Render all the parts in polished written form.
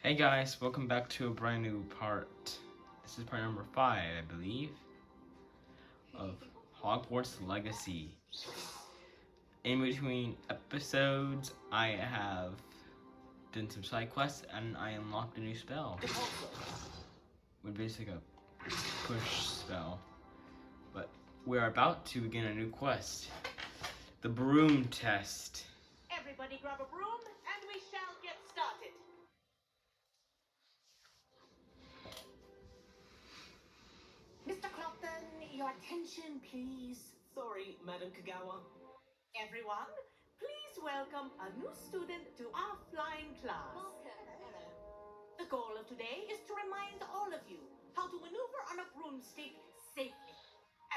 Hey guys, welcome back to a brand new part. This is part number 5, I believe, of Hogwarts Legacy. In between episodes, I have done some side quests and I unlocked a new spell. With basically a push spell. But we're about to begin a new quest. The Broom Test. Everybody grab a broom and we shall get started. Mr. Clopton, your attention, please. Sorry, Madam Kagawa. Everyone, please welcome a new student to our flying class. Hello. The goal of today is to remind all of you how to maneuver on a broomstick safely.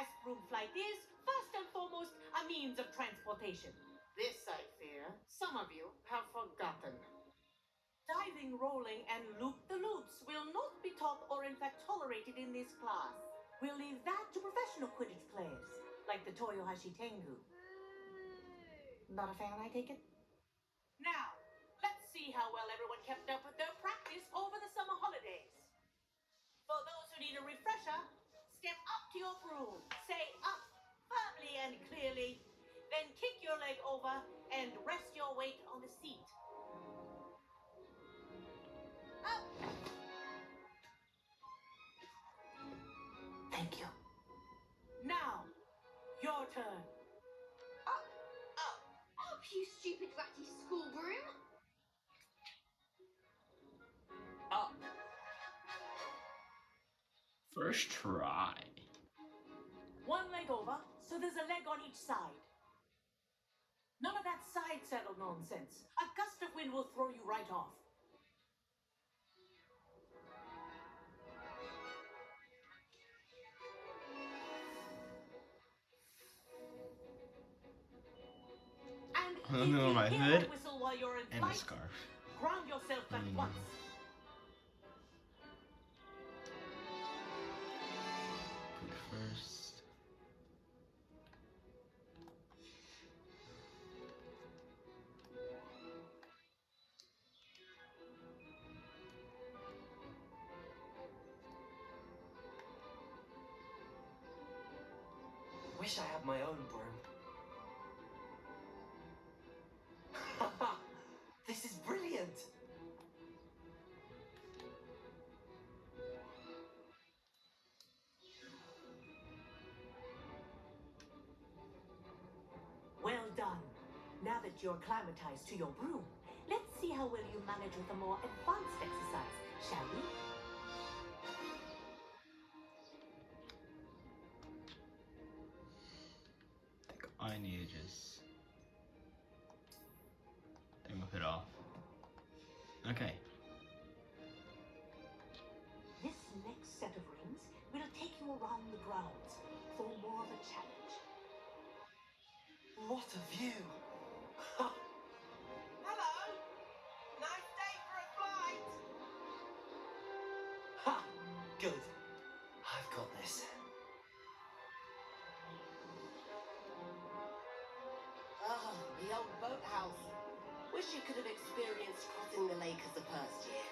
As broom flight is, first and foremost, a means of transportation. This, I fear, some of you have forgotten. Diving, rolling, and loop-the-loops will not be taught or in fact tolerated in this class. We'll leave that to professional Quidditch players, like the Toyohashi Tengu. Not a fan, I take it? Now, let's see how well everyone kept up with their practice over the summer holidays. For those who need a refresher, step up to your broom, say up firmly and clearly, then kick your leg over and rest your weight on the seat. Up! Thank you. Now, your turn. Up, you stupid ratty schoolroom! Up. First try. One leg over, so there's a leg on each side. None of that side saddle nonsense. A gust of wind will throw you right off. And I'm if on you my hear hood that whistle while you're in and a flight, scarf. ground yourself at once. Put first. Wish I had my own broom. Haha! This is brilliant! Well done. Now that you're acclimatized to your broom, let's see how well you manage with a more advanced exercise, shall we? I think I need to just move it off. Okay. This next set of rings will take you around the grounds for more of a challenge. What a view! Hello! Nice day for a flight! Ha! Good. I've got this. Oh, the old boathouse. Wish you could have experienced crossing the lake as the first year.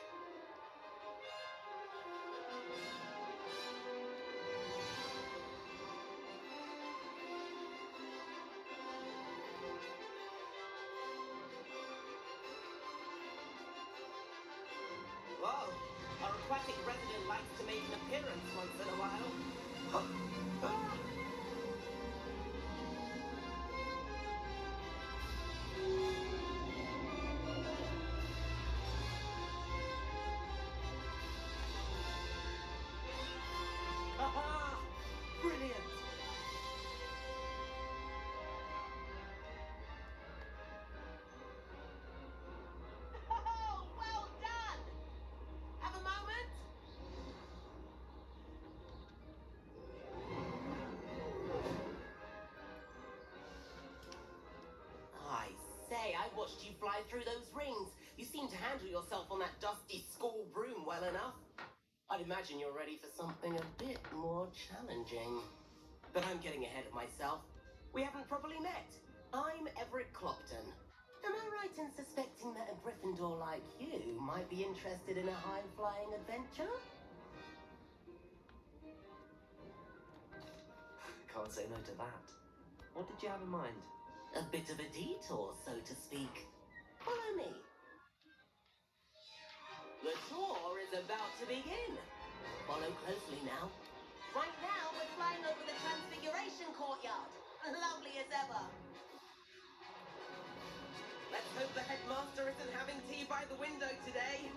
Whoa! Our aquatic resident likes to make an appearance once in a while. Haha! Brilliant! Oh, well done! Have a moment? I say, I watched you fly through those rings. You seem to handle yourself on that dusty school broom well enough. I'd imagine you're ready for something a bit more challenging. But I'm getting ahead of myself. We haven't properly met. I'm Everett Clopton. Am I right in suspecting that a Gryffindor like you might be interested in a high-flying adventure? Can't say no to that. What did you have in mind? A bit of a detour, so to speak. Follow me. The tour is about to begin. Follow closely now. Right now, we're flying over the Transfiguration Courtyard. Lovely as ever. Let's hope the headmaster isn't having tea by the window today.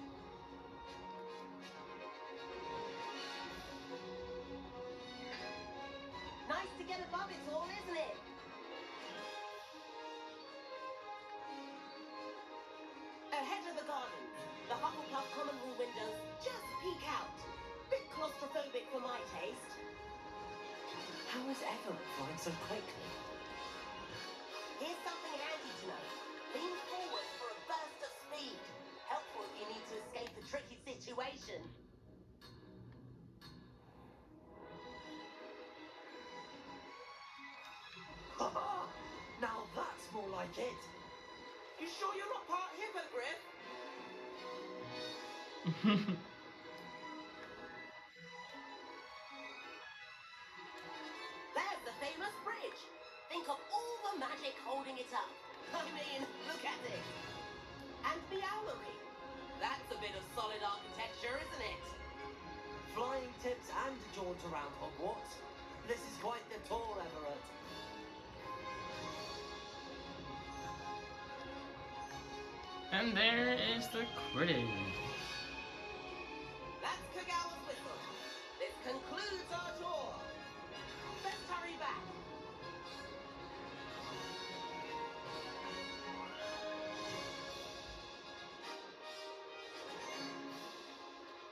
Nice to get above it all, isn't it? Ahead of the garden, the Hufflepuff common room windows just peek out. Bit claustrophobic for my taste. How is Everett flying so quickly? Here's something handy to know. Lean forward for a burst of speed. Helpful if you need to escape a tricky situation. Haha! Now that's more like it. You sure you're not part hippogriff? There's the famous bridge. Think of all the magic holding it up. I mean, look at it. And the owlery. That's a bit of solid architecture, isn't it? Flying tips and a jaunt around Hogwarts. This is quite the tour, Everett. And there is the credit. That's Kagawa's whistle. This concludes our tour. Let's hurry back.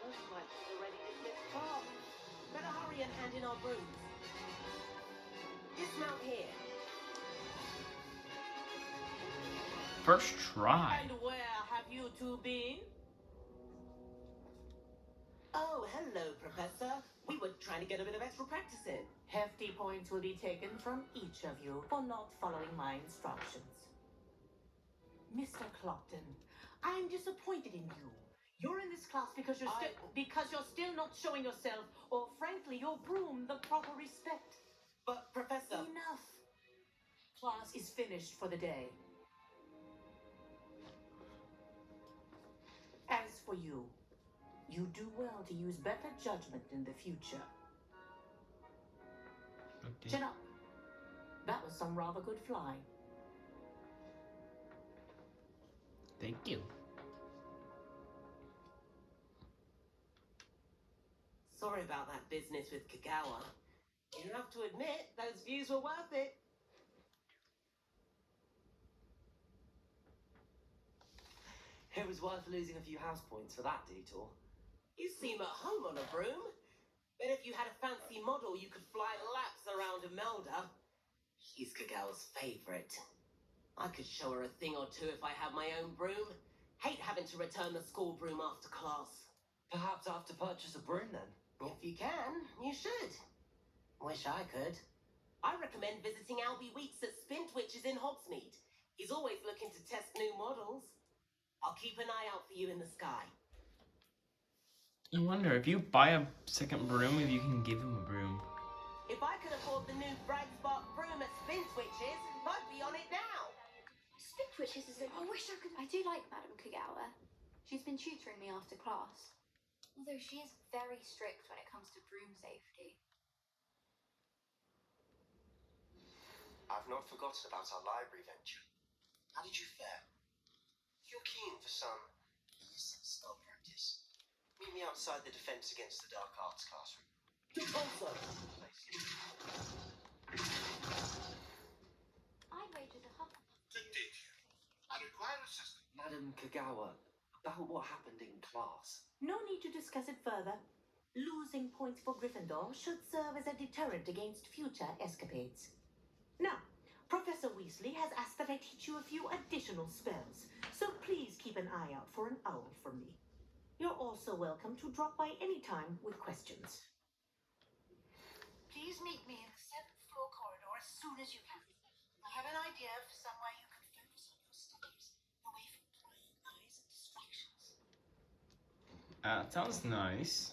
Looks like it's already dismissed class. Better hurry and hand in our brooms. Dismount here. First try. And where have you two been? Oh, hello, Professor. We were trying to get a bit of extra practice in. Hefty points will be taken from each of you for not following my instructions. Mr. Clopton, I'm disappointed in you. You're in this class because you're still not showing yourself, or frankly, your broom the proper respect. But, Professor... Enough. Class is finished for the day. As for you, you do well to use better judgment in the future. Okay. Chin up. That was some rather good flying. Thank you. Sorry about that business with Kagawa. You have to admit, those views were worth it. It was worth losing a few house points for that detour. You seem at home on a broom. Bet if you had a fancy model, you could fly laps around Imelda. She's Kagawa's favorite. I could show her a thing or two if I had my own broom. Hate having to return the school broom after class. Perhaps I have to purchase a broom then. If you can, you should. Wish I could. I recommend visiting Albie Weeks at Spintwitches in Hogsmeade. He's always looking to test new models. I'll keep an eye out for you in the sky. I wonder if you buy a second broom, if you can give him a broom. If I could afford the new Bragg Spark broom at Spintwitches, I'd be on it now. Spintwitches is I wish I could. I do like Madam Kagawa. She's been tutoring me after class. Although she is very strict when it comes to broom safety. I've not forgotten about our library venture. How did you fare? If you're keen for some illicit spell practice, meet me outside the Defense Against the Dark Arts classroom. I'd wager the Hufflepuff. Good day to you. I require assistance. Madam Kagawa, about what happened in class. No need to discuss it further. Losing points for Gryffindor should serve as a deterrent against future escapades. Now, Professor Weasley has asked that I teach you a few additional spells, so please keep an eye out for an owl from me. You're also welcome to drop by any time with questions. Please meet me in the 7th floor corridor as soon as you can. I have an idea of somewhere you can focus on your studies. Sounds nice.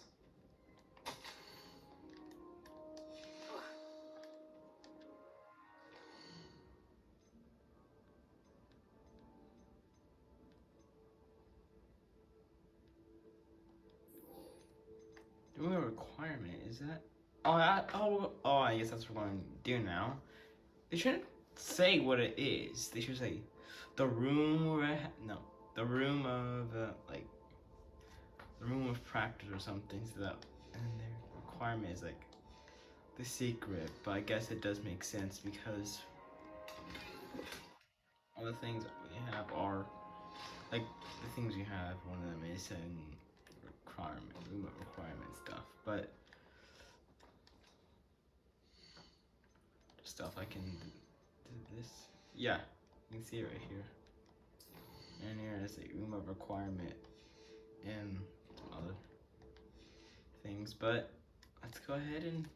Doing a requirement, is that? I guess that's what we're going to do now. They shouldn't say what it is. They should say the room where the room of like the room of practice or something. So that and their requirement is like the secret. But I guess it does make sense because all the things we have are like the things we have. One of them is room of requirement stuff, but stuff I can do this. Yeah, you can see it right here. And here is a room of requirement and some other things, but let's go ahead and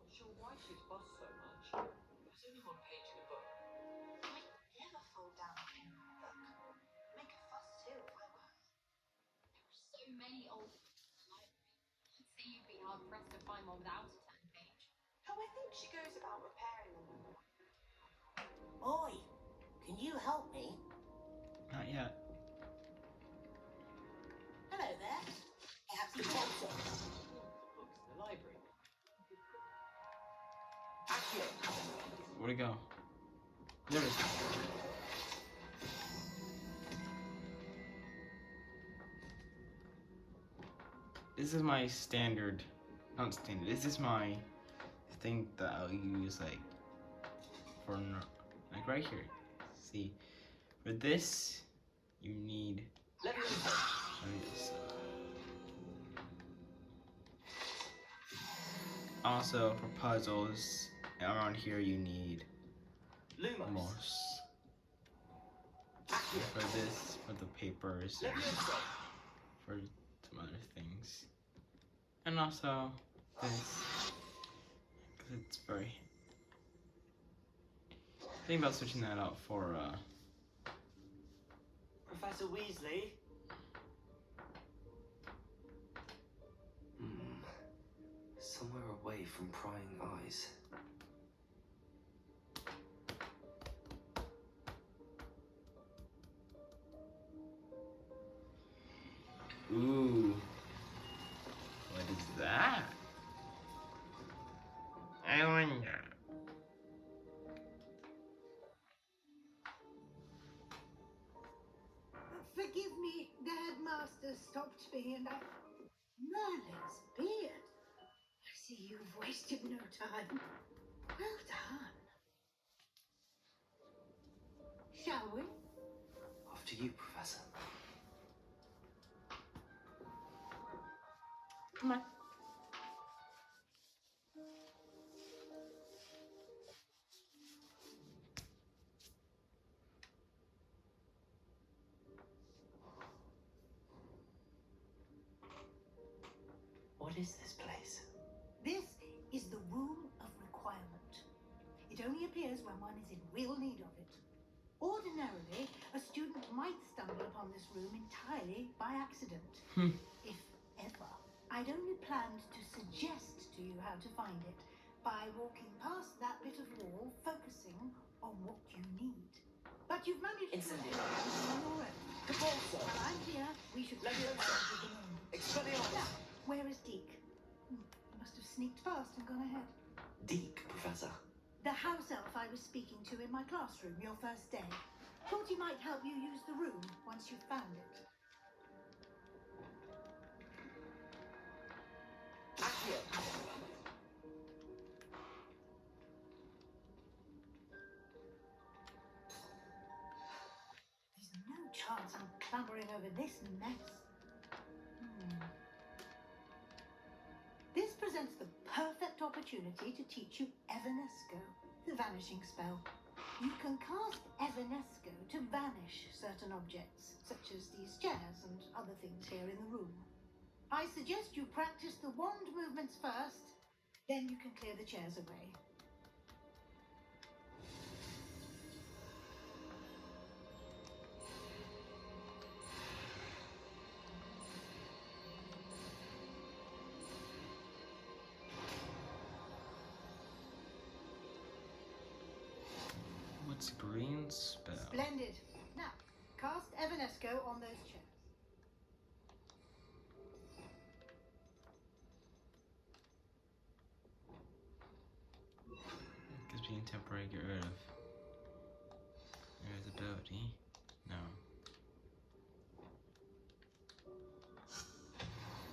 Not sure why she's fussed so much. There's only one page in the book. I'd never fall down in a book. Make a fuss too if I were. There are so many old books in the library. I'd say you'd be hard pressed to find one without a turn page. How I think she goes about repairing them. Oi, can you help me? not yet. Hello there. Perhaps you want some? The books in the library. Where'd it go? There it is. This is my standard, not standard. This is my thing that I'll use like for like right here. See, for this you need. Let me Yes. Also, for puzzles around here, you need Lumos. Morse. For this, for the papers, Let me for some other things, and also this, because it's very. Think about switching that out for Professor Weasley. Somewhere away from prying eyes. Ooh. What is that? I wonder. Forgive me, the headmaster stopped me and I... Merlin's beard. I see you've wasted no time. Well done. Shall we? After you, Professor. Come on. What is this place? This is the Room of Requirement. It only appears when one is in real need of it. Ordinarily, a student might stumble upon this room entirely by accident. If ever. I'd only planned to suggest to you how to find it by walking past that bit of wall, focusing on what you need. But you've managed to Incendiary. on your own. Cabalso. While I'm here, we should Let me figure answer. out the moment. Expelliarmus. Now, where is Deke? He must have sneaked past and gone ahead. Deek, Professor. The house elf I was speaking to in my classroom your first day. Thought he might help you use the room once you've found it. Accio! There's no chance I'm clambering over this mess. This presents the perfect opportunity to teach you Evanesco, the vanishing spell. You can cast Evanesco to vanish certain objects, such as these chairs and other things here in the room. I suggest you practice the wand movements first, then you can clear the chairs away. What's green spell? Splendid. Now, cast Evanesco on those chairs. Gives me temporary get rid of invisibility. No.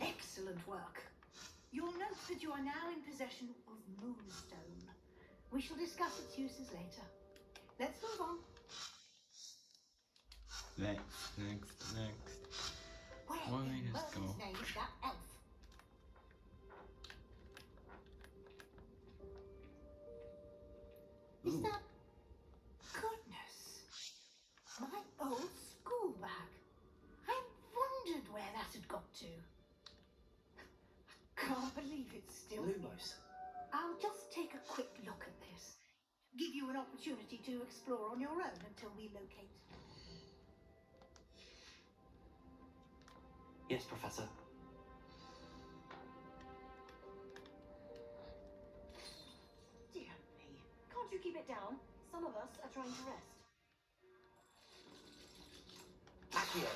Excellent work. You'll note that you are now in possession of Moonstone. We shall discuss its uses later. Let's move on. Next. Where Why don't we in just Merlin's go? name is that elf? Is Ooh. that... Goodness. My old school bag. I wondered where that had got to. Can't believe it's still here. Lumos. I'll just take a quick look at this. Give you an opportunity to explore on your own until we locate. Yes, Professor. Dear me. Can't you keep it down? Some of us are trying to rest. Accio!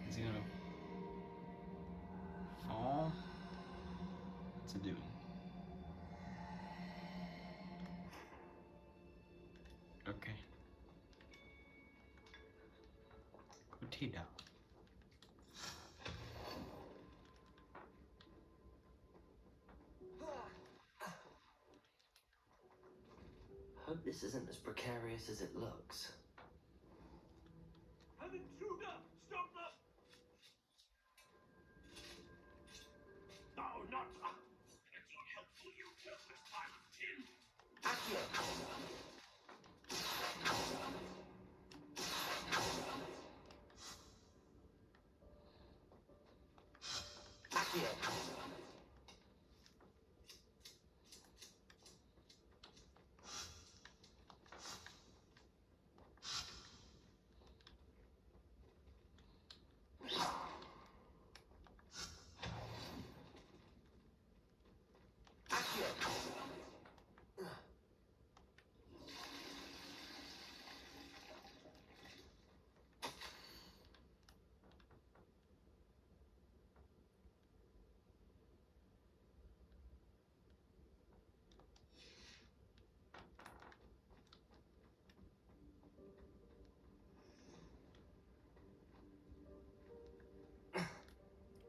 Is he gonna fall? What's it doing? Okay. Go down. Hope this isn't as precarious as it looks. An intruder! Stop that! No, not... It's not helpful, you worthless pile of tin! Accio! Accio!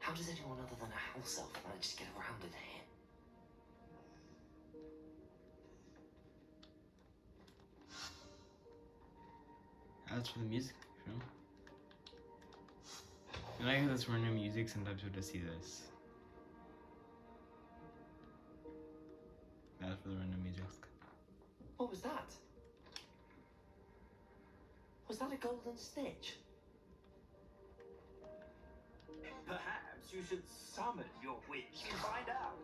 How does anyone other than a house elf manage to get around in here? That's for the music, you know? And I hear this random music, sometimes we'll just see this. That's for the random music. What was that? Was that a golden snitch? Perhaps you should summon your witch and find out.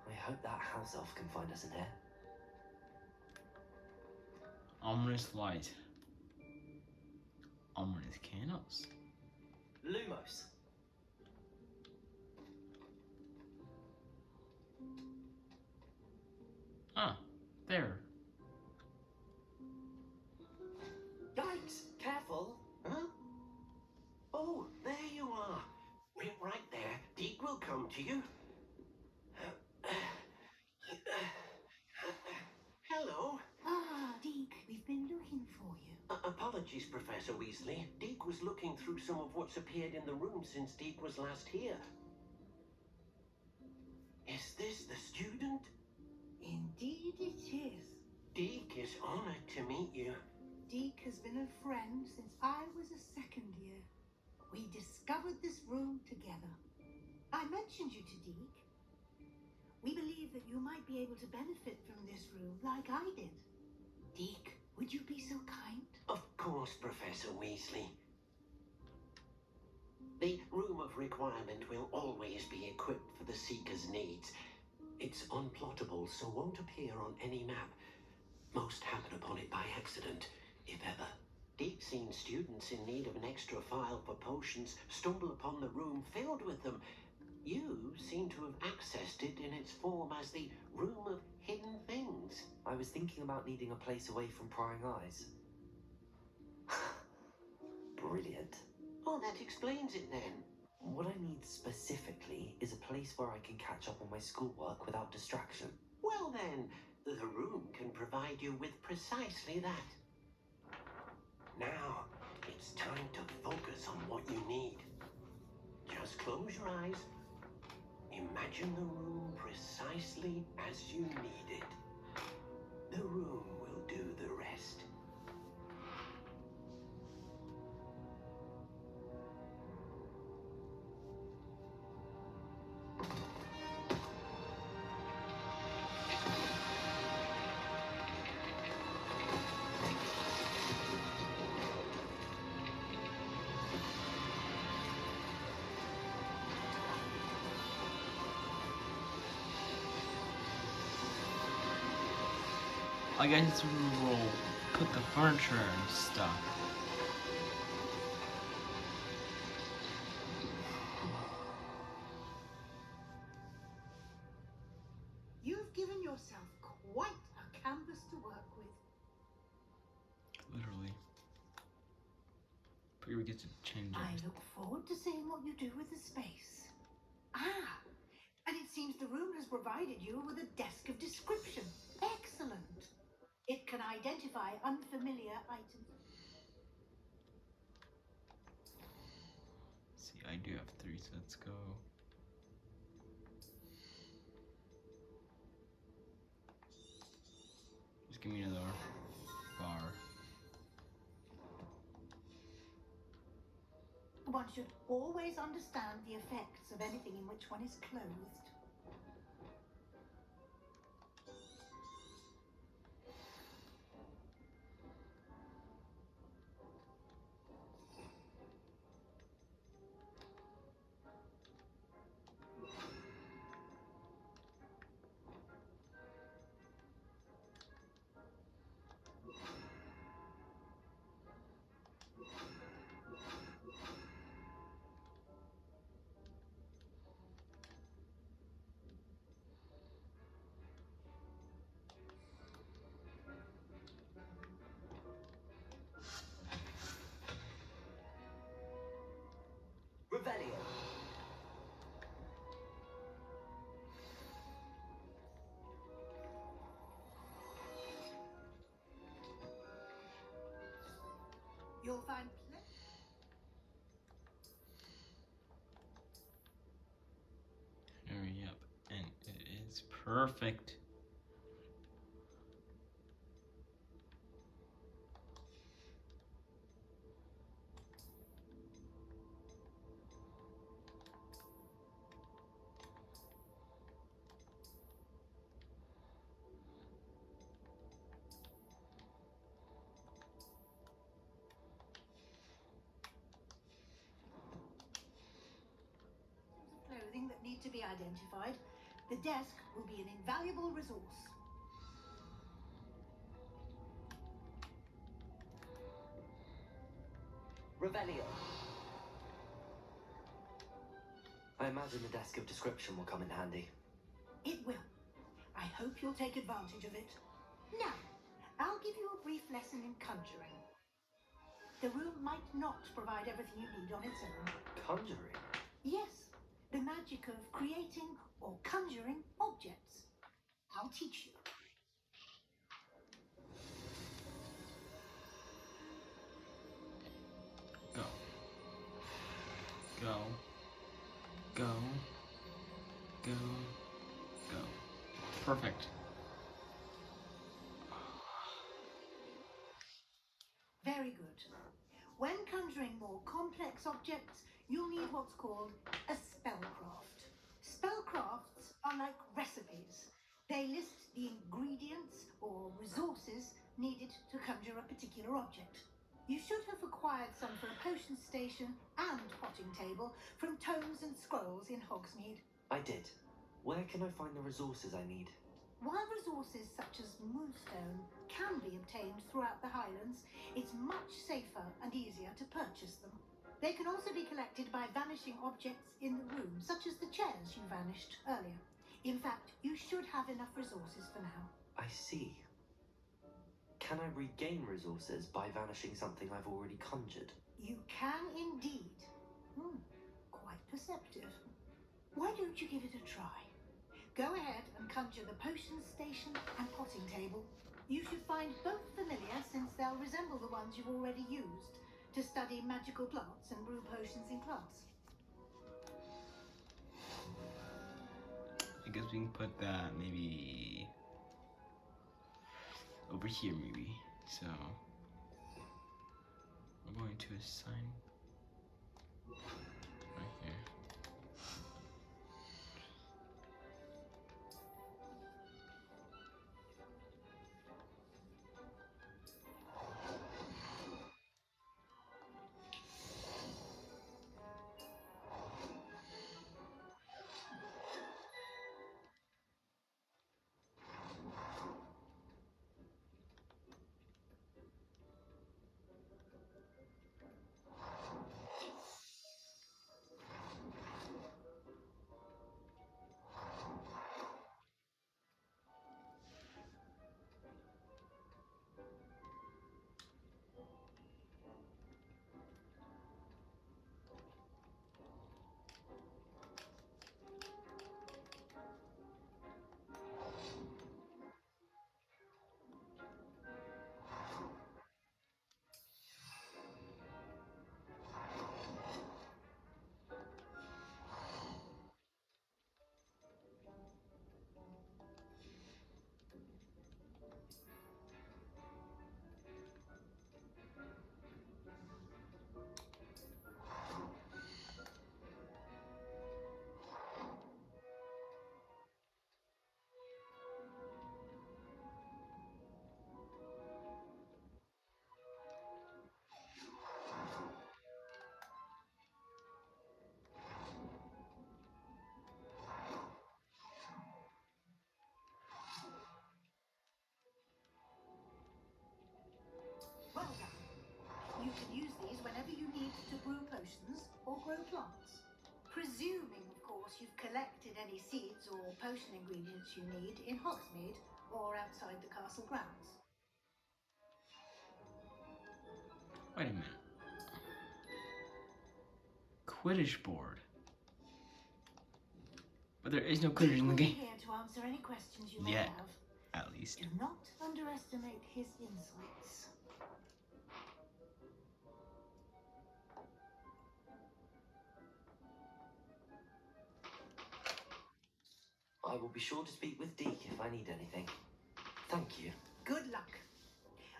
I hope that house elf can find us in here. Ominous light. Ominous candles. Lumos. Ah, there. Yikes! Careful! Huh? Oh, there you are. Wait right there. Deke will come to you. Hello. Ah, Deke, we've been looking for you. Apologies, Professor Weasley. Deke was looking through some of what's appeared in the room since Deke was last here. Is this the student? Indeed it is. Deke is honored to meet you. Deke has been a friend since I was a second year. We discovered this room together. I mentioned you to Deke. We believe that you might be able to benefit from this room like I did. Deke, would you be so kind? Of course, Professor Weasley. The Room of Requirement will always be equipped for the Seeker's needs. It's unplottable, so won't appear on any map. Most happen upon it by accident, if ever. Deep-seen students in need of an extra file for potions stumble upon the room filled with them. You seem to have accessed it in its form as the Room of Hidden Things. I was thinking about needing a place away from prying eyes. Brilliant. Oh, that explains it then. What I need specifically is a place where I can catch up on my schoolwork without distraction. Well then, the room can provide you with precisely that. Now, it's time to focus on what you need. Just close your eyes. Imagine the room precisely as you need it. The room will do the rest. I guess it's where we'll put the furniture and stuff. You've given yourself quite a canvas to work with. Literally. But we get to change I it. look forward to seeing what you do with the space. Ah, and it seems the room has provided you with a desk of description. Excellent. It can identify unfamiliar items. See, I do have 3, so let's go. Just give me another bar. One should always understand the effects of anything in which one is clothed. You'll find Hurry up, and it is perfect. clothing that need to be identified. The desk will be an invaluable resource. Revelio. I imagine the desk of description will come in handy. It will. I hope you'll take advantage of it. Now, I'll give you a brief lesson in conjuring. The room might not provide everything you need on its own. Conjuring? Yes, the magic of creating or conjuring objects. I'll teach you. Go. Go. Go. Go. Go. Perfect. Very good. When conjuring more complex objects, you'll need what's called a spellcraft. Spellcrafts are like recipes. They list the ingredients or resources needed to conjure a particular object. You should have acquired some for a potion station and potting table from tomes and scrolls in Hogsmeade. I did. Where can I find the resources I need? While resources such as moonstone can be obtained throughout the Highlands, it's much safer and easier to purchase them. They can also be collected by vanishing objects in the room, such as the chairs you vanished earlier. In fact, you should have enough resources for now. I see. Can I regain resources by vanishing something I've already conjured? You can indeed. Quite perceptive. Why don't you give it a try? Go ahead and conjure the potion station and potting table. You should find both familiar, since they'll resemble the ones you've already used to study magical plants and brew potions in class. I guess we can put that maybe over here, maybe. So we're going to assign right here. Well done. You can use these whenever you need to brew potions or grow plants. Presuming, of course, you've collected any seeds or potion ingredients you need in Hogsmeade or outside the castle grounds. Wait a minute. Quidditch board. But there is no Quidditch in the game. Here to answer any questions you may Yet, have. at least. Do not underestimate his insights. I will be sure to speak with Deke if I need anything. Thank you. Good luck.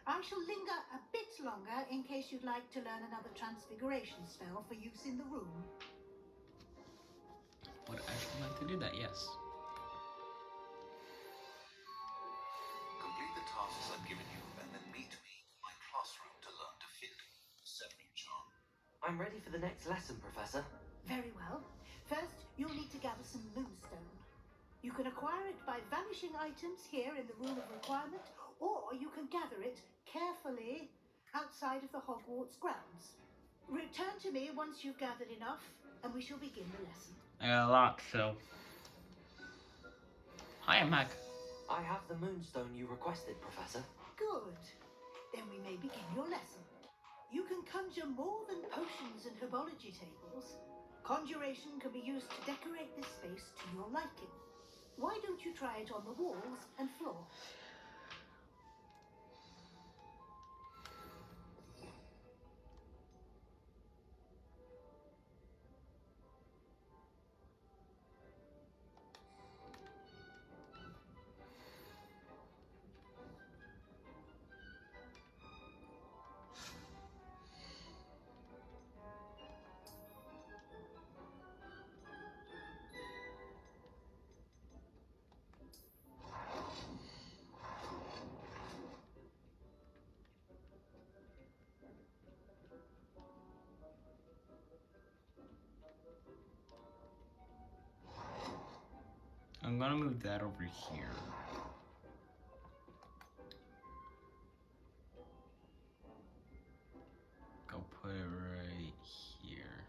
I shall linger a bit longer in case you'd like to learn another transfiguration spell for use in the room. Would actually like to do that, yes. Complete the tasks I've given you and then meet me in my classroom to learn to fit the severing charm. I'm ready for the next lesson, Professor. Very well. First, you'll need to gather some moonstone. You can acquire it by vanishing items here in the room of requirement, or you can gather it carefully outside of the Hogwarts grounds. Return to me once you've gathered enough, and we shall begin the lesson. I got a lot, so. Hi, I'm Mac. I have the moonstone you requested, Professor. Good. Then we may begin your lesson. You can conjure more than potions and herbology tables. Conjuration can be used to decorate this space to your liking. Why don't you try it on the walls and floor? I'm gonna move that over here. Go put it right here.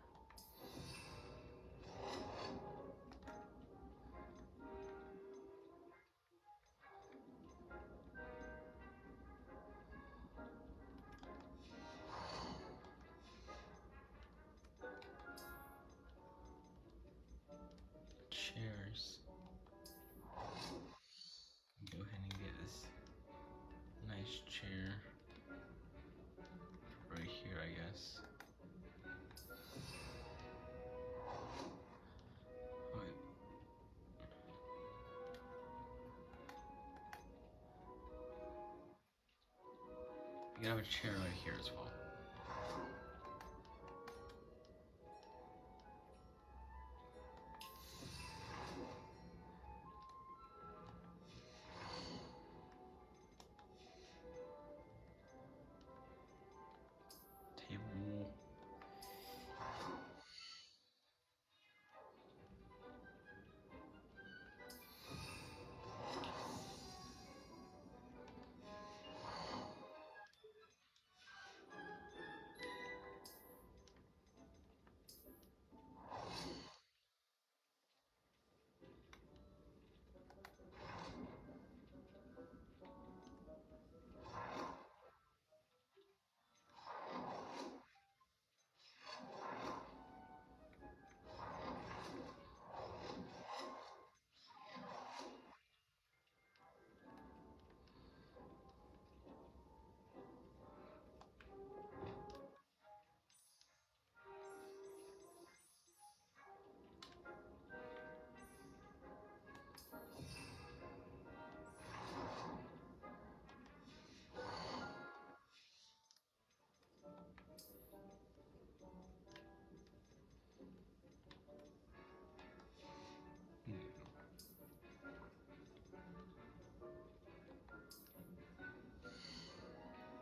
Chairs. Go ahead and get this nice chair right here, I guess. Wait. You gotta have a chair right here as well. Table.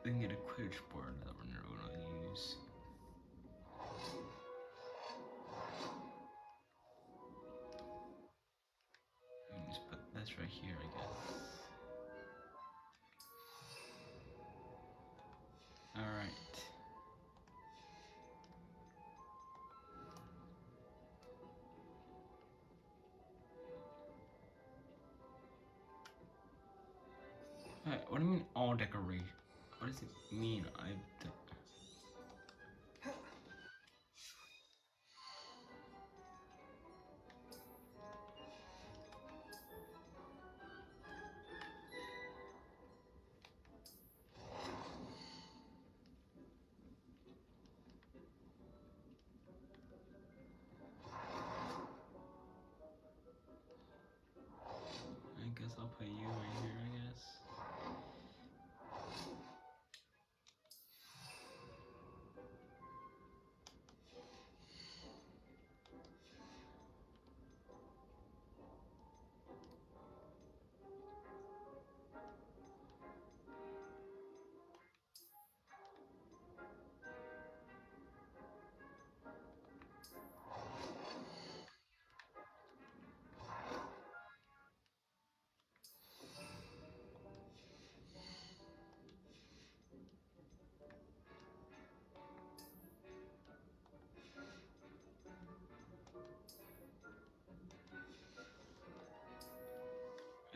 We can get a Quidditch board that we're never gonna use. We can just put this right here, I guess. Alright. Alright, what do you mean all decoration? What does it mean?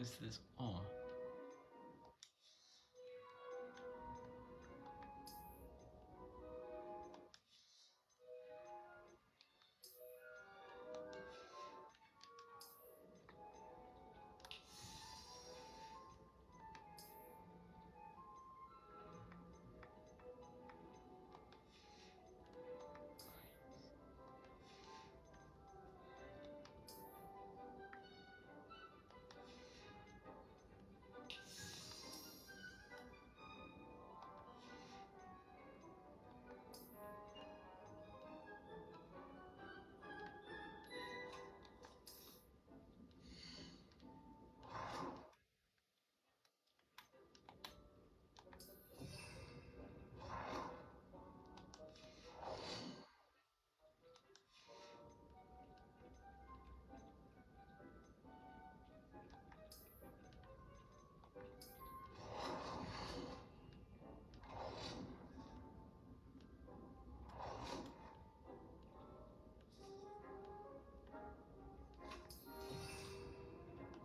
is this all?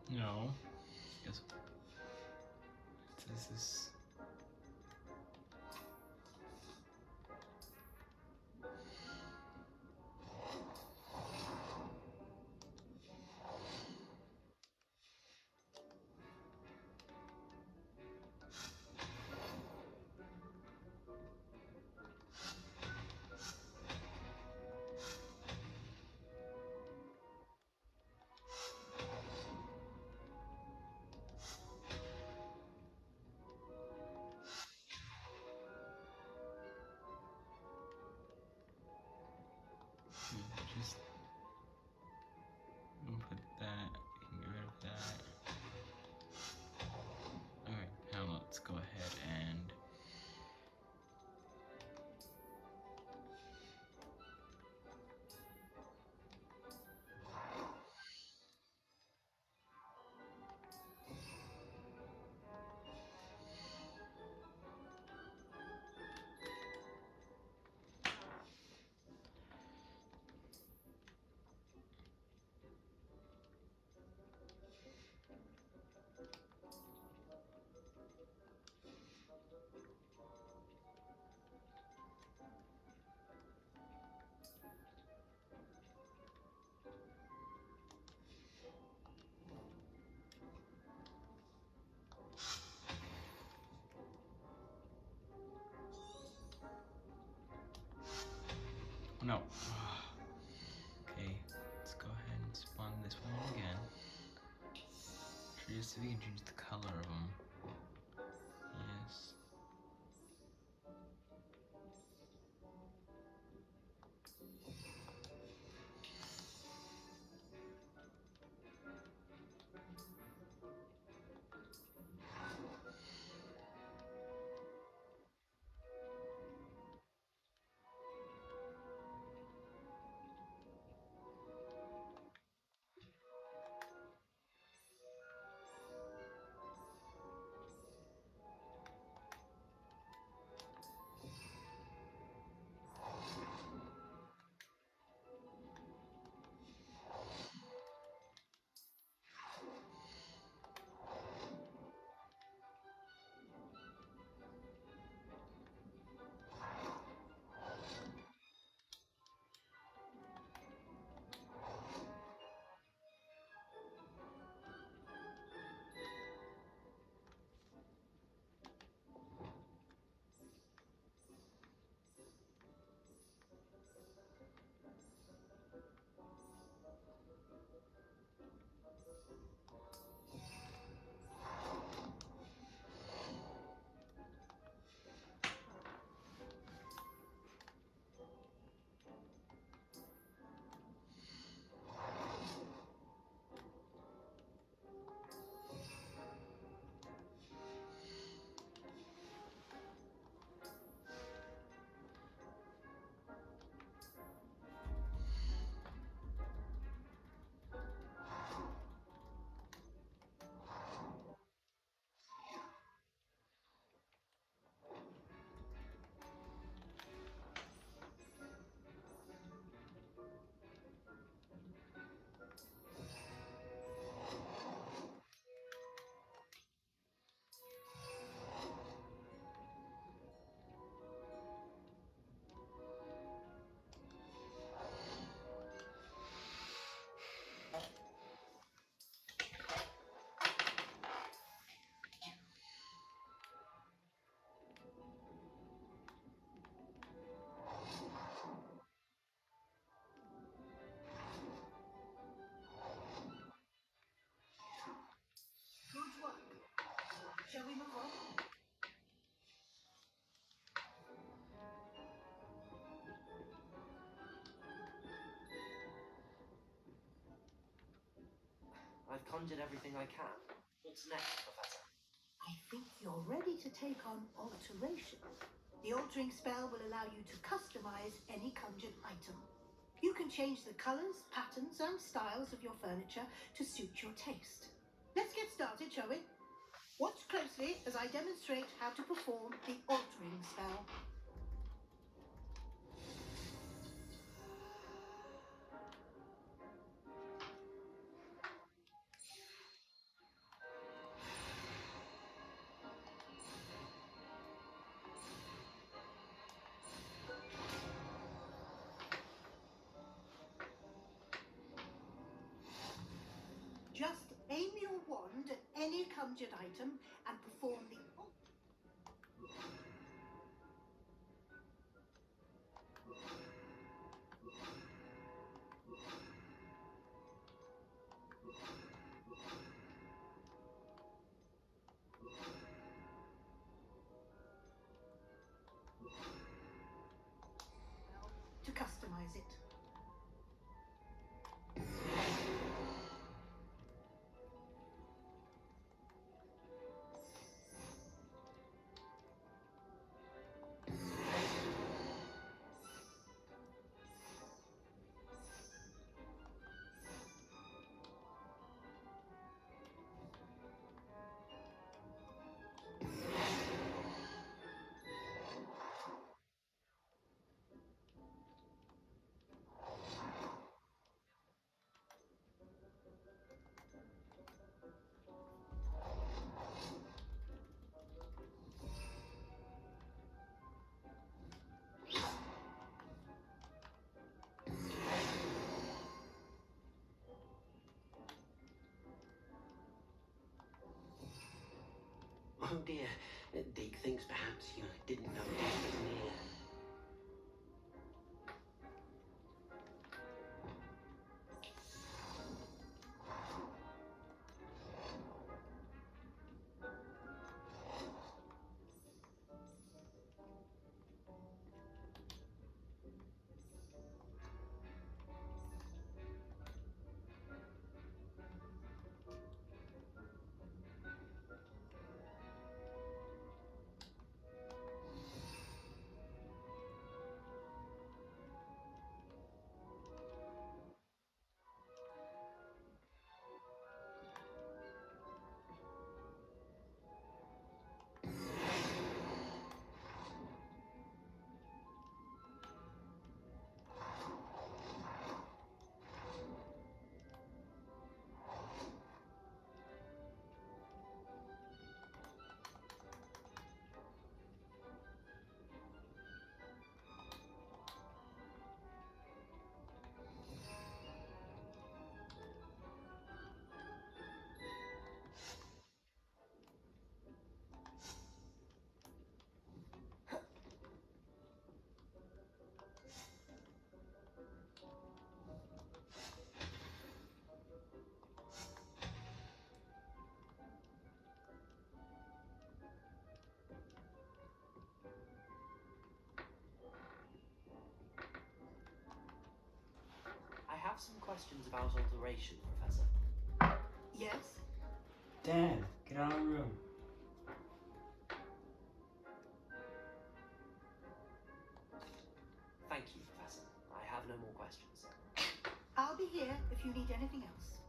No. Guess this is. Just put that. Get rid of that. Alright, now let's go ahead and. No. Okay, let's go ahead and spawn this one again. Just so we can change the color of them. Yes. conjured everything I can. What's next, Professor? I think you're ready to take on alteration. The altering spell will allow you to customize any conjured item. You can change the colors, patterns, and styles of your furniture to suit your taste. Let's get started, shall we? Watch closely as I demonstrate how to perform the altering spell. Just aim your wand at any conjured item and perform the to customize it. Oh dear. Dig thinks perhaps you didn't know death was near. I have some questions about alteration, Professor. Yes? Dad, get out of the room. Thank you, Professor. I have no more questions. I'll be here if you need anything else.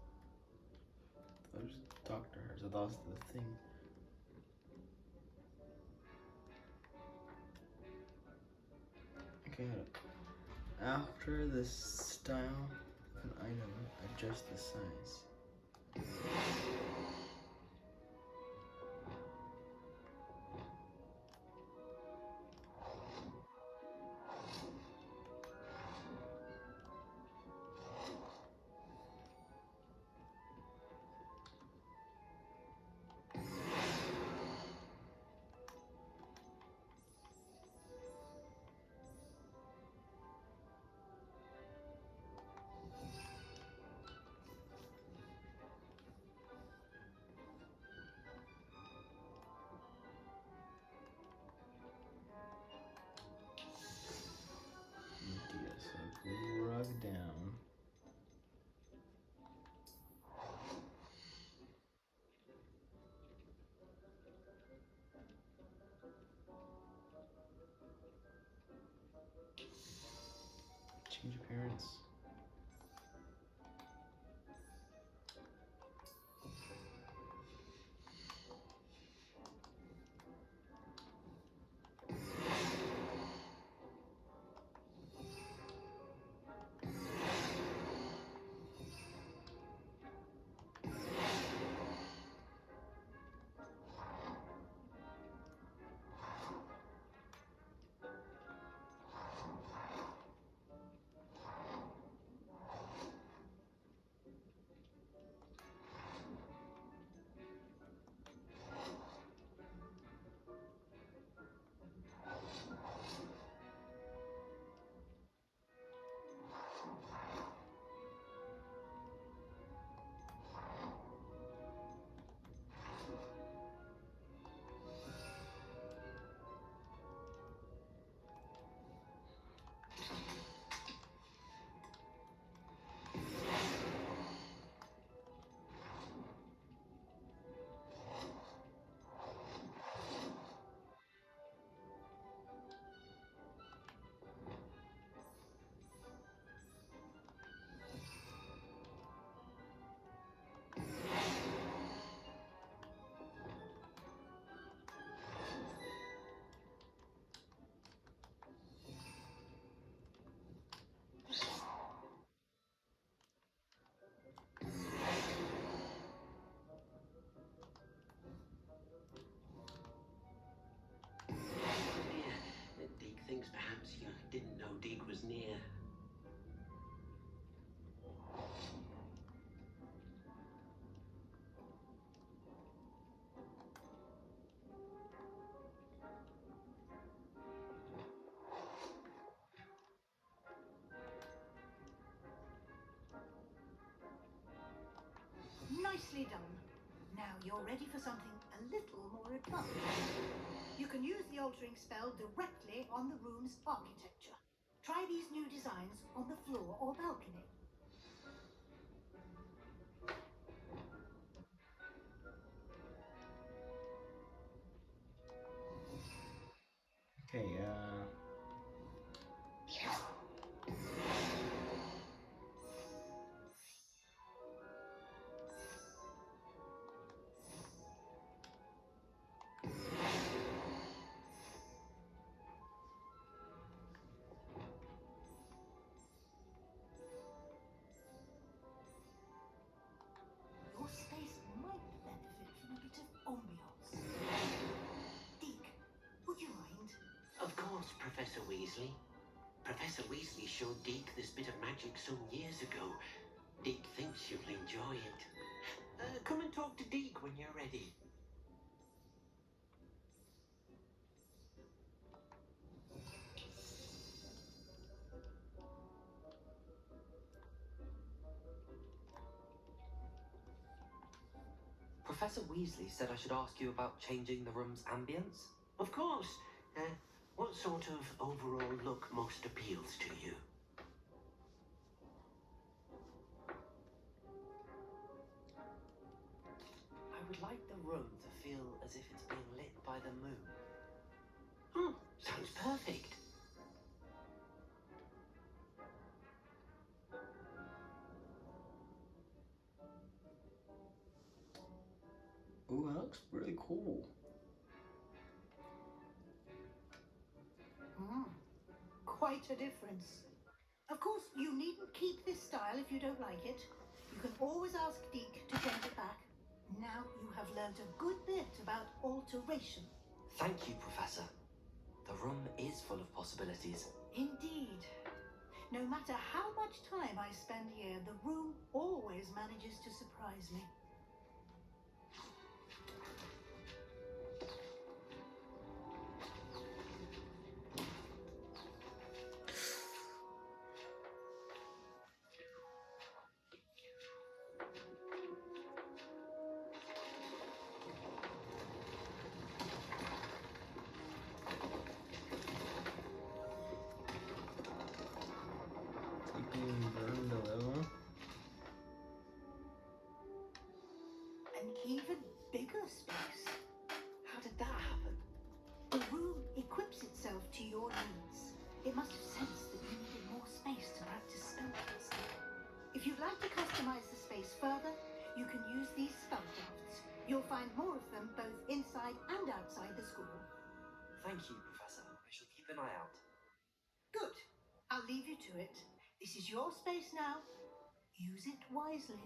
I was the doctor, so that was the thing. Okay, after the style of an item, adjust the size. Change appearance. Deke thinks perhaps you didn't know Deke was near. Nicely done. Now you're ready for something a little more advanced. You can use the altering spell directly on the room's architecture. Try these new designs on the floor or balcony. Okay, Your space might benefit from a bit of ambiance. Deke, would you mind? Of course, Professor Weasley. Professor Weasley showed Deke this bit of magic some years ago. Deke thinks you'll enjoy it. Come and talk to Deke when you're ready. Professor Weasley said I should ask you about changing the room's ambience. Of course. What sort of overall look most appeals to you? I would like the room to feel as if it's being lit by the moon. Oh, sounds perfect. ooh, that looks really cool. Quite a difference. Of course, you needn't keep this style if you don't like it. You can always ask Deke to change it back. Now you have learned a good bit about alteration. Thank you, Professor. The room is full of possibilities. Indeed. No matter how much time I spend here, the room always manages to surprise me. Taking Broom below. An even bigger space. How did that happen? The room equips itself to your needs. It must have sensed that you needed more space to can use these spellcrafts. You'll find more of them both inside and outside the school. Thank you, Professor. I shall keep an eye out. Good. I'll leave you to it. This is your space now. Use it wisely.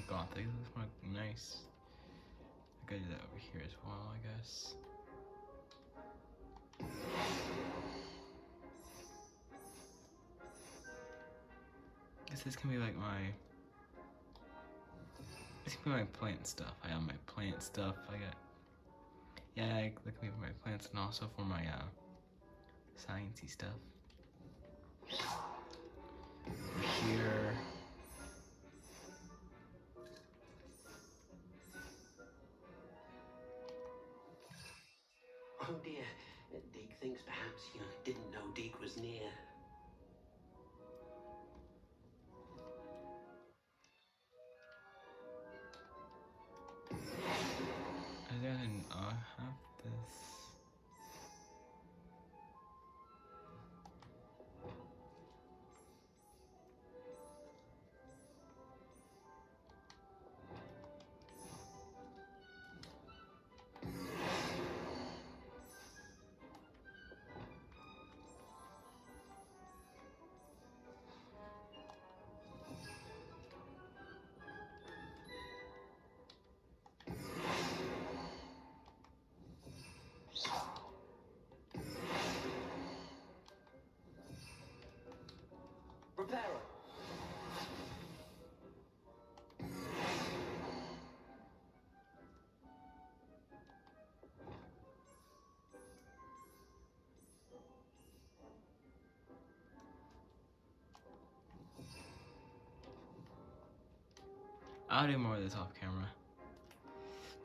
Gothic looks more nice. I could do that over here as well, I guess. Guess this can be like my. This can be my plant stuff. I have my plant stuff. I got. Yeah, that can be for my plants and also for my sciencey stuff. Over here. Oh dear, Deke thinks perhaps you didn't know Deke was near. I didn't have this. Prepare. I'll do more of this off camera.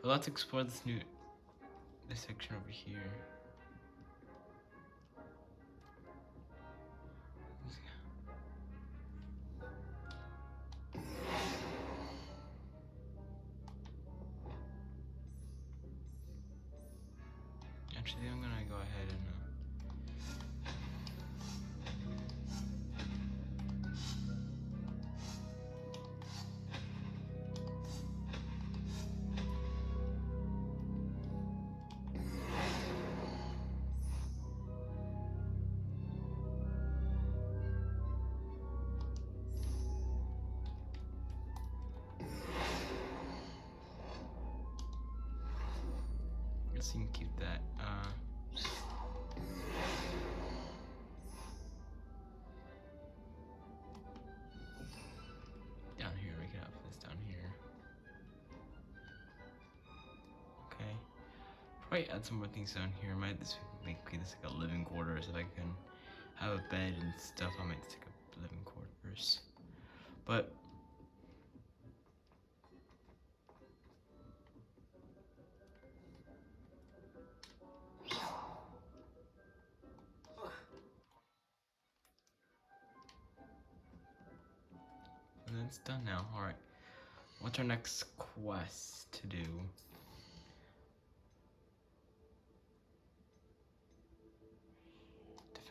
But let's explore this section over here. Actually, I'm gonna go ahead and guess you can keep that. Down here, we can have this down here. Okay. Probably add some more things down here. Might this make this like a living quarters if I can have a bed and stuff. I might stick up living quarters. But and that's done now. Alright. What's our next quest to do?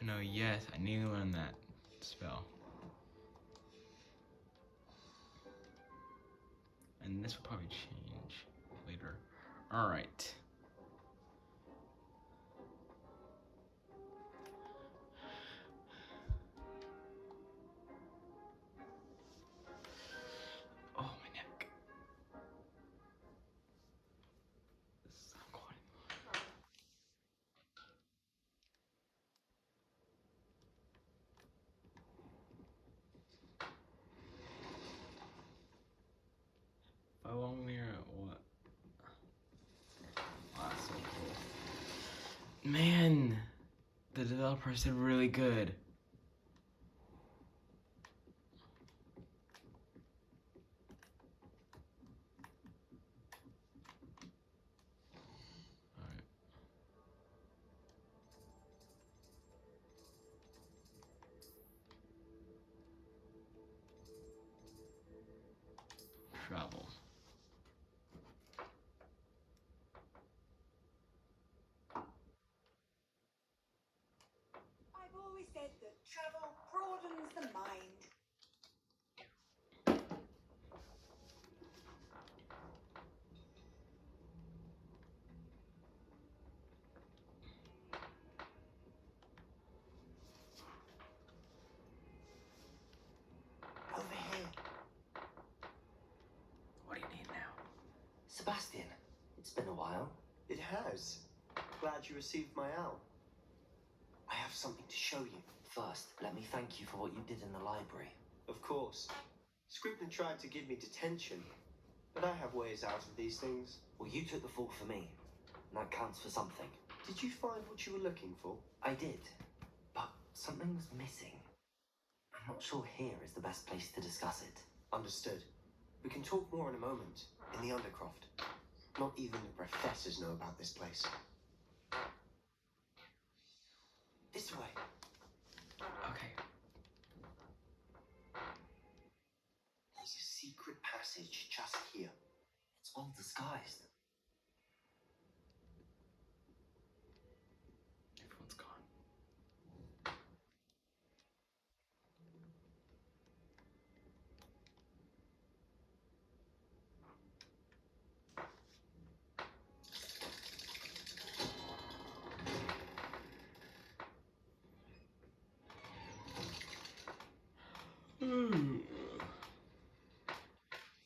No, yes, I need to learn that spell. And this will probably change later. Alright. Oh, my neck. This is not going. along there or what? Wow, that's so cool. Man, the developers did really good. Alright. Travel. I've always said that travel broadens the mind. Over here. What do you need now? Sebastian, it's been a while. It has. Glad you received my owl. I have something to show you. First, let me thank you for what you did in the library. Of course. Scribner tried to give me detention, but I have ways out of these things. Well, you took the fall for me, and that counts for something. Did you find what you were looking for? I did, but something was missing. I'm not sure here is the best place to discuss it. Understood. We can talk more in a moment, in the Undercroft. Not even the professors know about this place. This way. Okay. There's a secret passage just here. It's well disguised. Everyone's gone.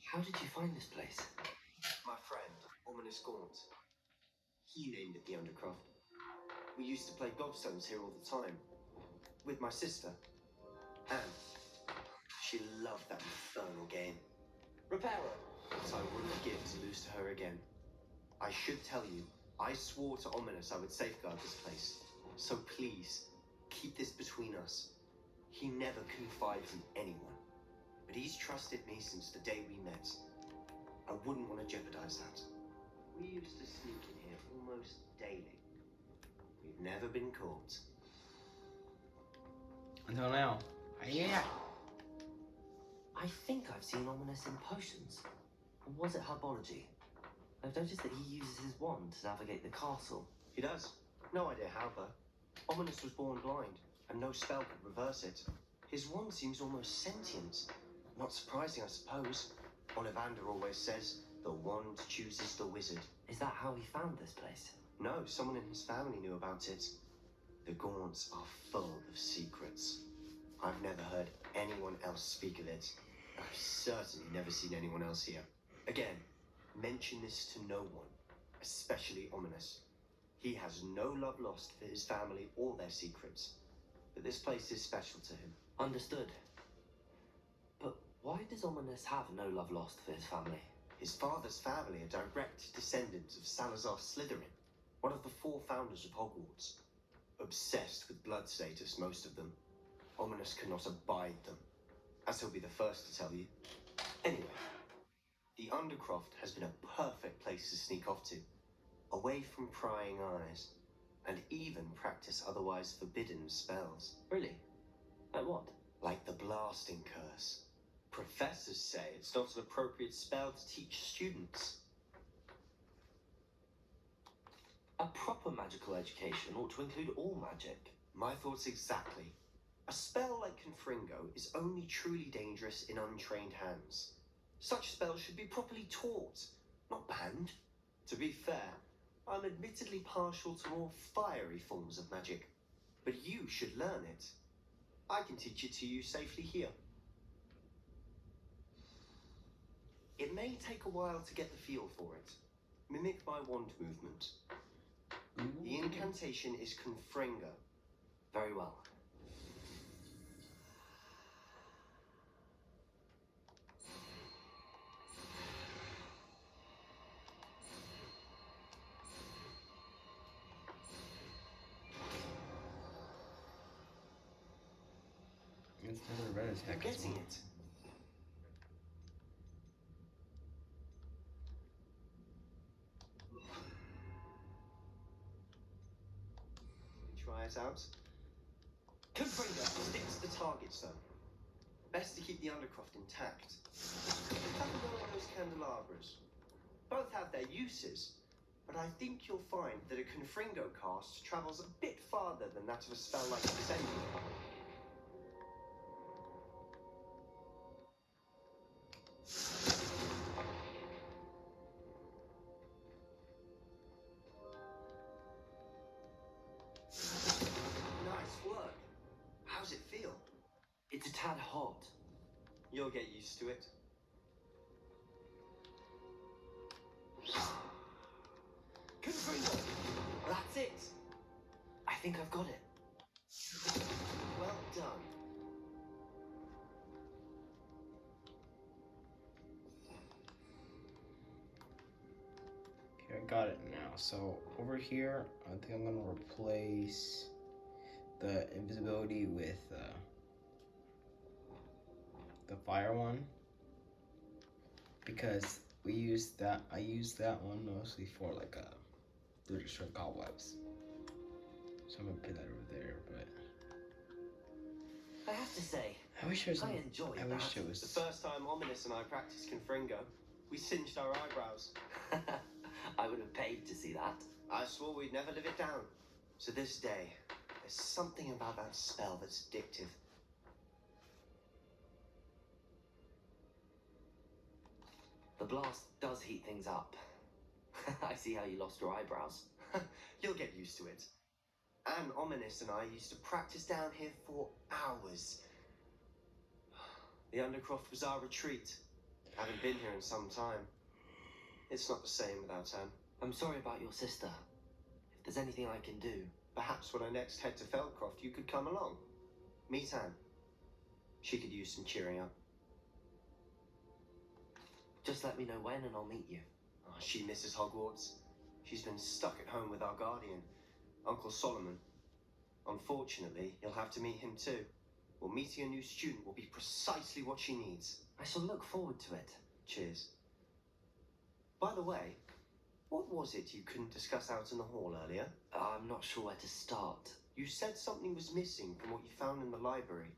How did you find this place? My friend, Ominous Gaunt. He named it the Undercroft. We used to play gobstones here all the time. With my sister, Anne. She loved that infernal game. Reparo. But I wouldn't give to lose to her again. I should tell you, I swore to Ominous I would safeguard this place. So please, keep this between us. He never confides in anyone. But he's trusted me since the day we met. I wouldn't want to jeopardize that. We used to sneak in here almost daily. We've never been caught. Until now. Yeah. I think I've seen Ominous in potions. Or was it herbology? I've noticed that he uses his wand to navigate the castle. He does. No idea how, though. Ominous was born blind, and no spell could reverse it. His wand seems almost sentient. Not surprising, I suppose. Ollivander always says, the wand chooses the wizard. Is that how he found this place? No, someone in his family knew about it. The Gaunts are full of secrets. I've never heard anyone else speak of it. I've certainly never seen anyone else here. Again, mention this to no one, especially Ominous. He has no love lost for his family or their secrets, but this place is special to him. Understood. But why does Ominous have no love lost for his family? His father's family are direct descendants of Salazar Slytherin, one of the 4 founders of Hogwarts. Obsessed with blood status, most of them. Ominous cannot abide them, as he'll be the first to tell you. Anyway, the Undercroft has been a perfect place to sneak off to, away from prying eyes, and even practice otherwise forbidden spells. Really? Like what? Like the blasting curse. Professors say it's not an appropriate spell to teach students. A proper magical education ought to include all magic. My thoughts exactly. A spell like Confringo is only truly dangerous in untrained hands. Such spells should be properly taught, not banned. To be fair, I'm admittedly partial to more fiery forms of magic, but you should learn it. I can teach it to you safely here. It may take a while to get the feel for it. Mimic my wand movement. The incantation is Confringo. Very well. It's another red You're attack as getting well. it. Try it out. Gryffindor, stick to the targets though. Best to keep the undercroft intact. Have a go at those candelabras. Both have their uses, but I think you'll find that a Confringo cast travels a bit farther than that of a spell like Descending. Nice work. How's it feel? It's a tad hot. You'll get used to it. Confringo! That's it! I think I've got it. Well done. Okay, I got it now. So over here, I think I'm gonna replace the invisibility with the fire one, because we use that. I use that one mostly for like to destroy cobwebs. So I'm gonna put that over there. But I have to say, I wish it was. I enjoyed I wish that. it was. The first time Ominous and I practiced Confringo, we singed our eyebrows. I would have paid to see that. I swore we'd never live it down. To this day, there's something about that spell that's addictive. The blast does heat things up. I see how you lost your eyebrows. You'll get used to it. Anne, Ominous and I used to practice down here for hours. The Undercroft was our retreat. Haven't been here in some time. It's not the same without Anne. I'm sorry about your sister. If there's anything I can do... Perhaps when I next head to Feldcroft, you could come along. Meet Anne. She could use some cheering up. Just let me know when and I'll meet you. Oh, she misses Hogwarts. She's been stuck at home with our guardian, Uncle Solomon. Unfortunately, you'll have to meet him too. Well, meeting a new student will be precisely what she needs. I shall look forward to it. Cheers. By the way, what was it you couldn't discuss out in the hall earlier? I'm not sure where to start. You said something was missing from what you found in the library.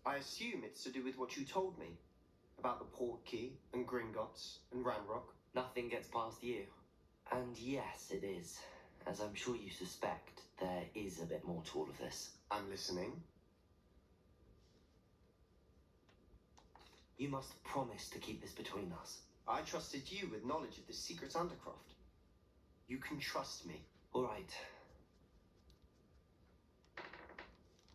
I assume it's to do with what you told me. About the port key, and Gringotts, and Ranrock. Nothing gets past you. And yes, it is. As I'm sure you suspect, there is a bit more to all of this. I'm listening. You must promise to keep this between us. I trusted you with knowledge of the secret Undercroft. You can trust me. All right.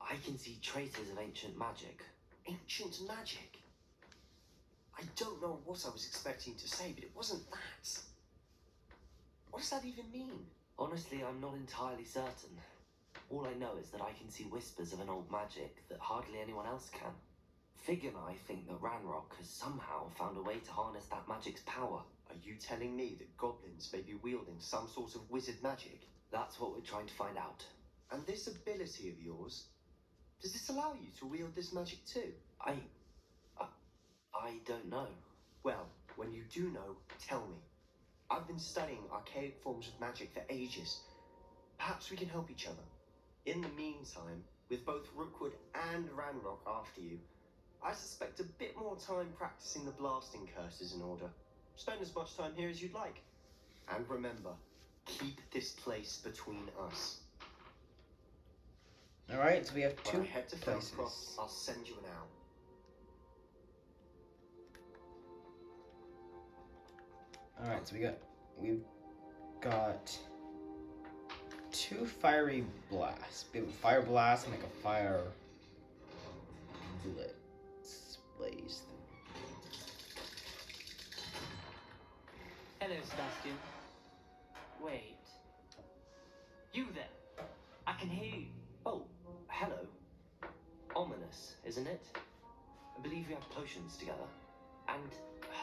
I can see traces of ancient magic. Ancient magic? I don't know what I was expecting to say, but it wasn't that. What does that even mean? Honestly, I'm not entirely certain. All I know is that I can see whispers of an old magic that hardly anyone else can. Fig and I think that Ranrock has somehow found a way to harness that magic's power. Are you telling me that goblins may be wielding some sort of wizard magic? That's what we're trying to find out. And this ability of yours, does this allow you to wield this magic too? I don't know. Well, when you do know, tell me. I've been studying archaic forms of magic for ages. Perhaps we can help each other. In the meantime, with both Rookwood and Ranrock after you, I suspect a bit more time practicing the blasting curses in order. Spend as much time here as you'd like. And remember, keep this place between us. Alright, so we have When two I head to places. Feldcroft, I'll send you an owl. Alright, so we've got two fiery blasts. Fire blast and like a fire blaze. Hello, Sebastian. Wait. You there? I can hear you. Oh, hello. Ominous, isn't it? I believe we have potions together. And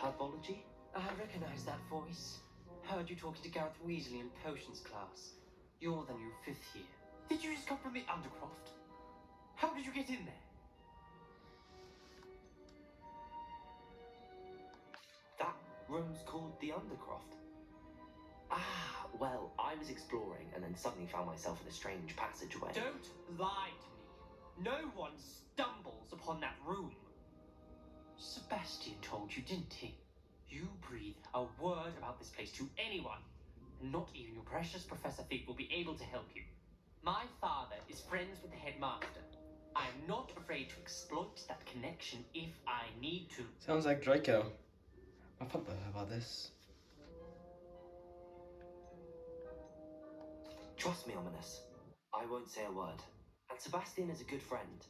herbology? I recognize that voice. Heard you talking to Gareth Weasley in potions class. You're the new 5th year. Did you just come from the Undercroft? How did you get in there? room's called the Undercroft. Ah, well, I was exploring and then suddenly found myself in a strange passageway. Don't lie to me. No one stumbles upon that room. Sebastian told you, didn't he? You breathe a word about this place to anyone, and not even your precious Professor Fig will be able to help you. My father is friends with the headmaster. I am not afraid to exploit that connection if I need to. Sounds like Draco. I thought about this. Trust me, Ominous. I won't say a word. And Sebastian is a good friend.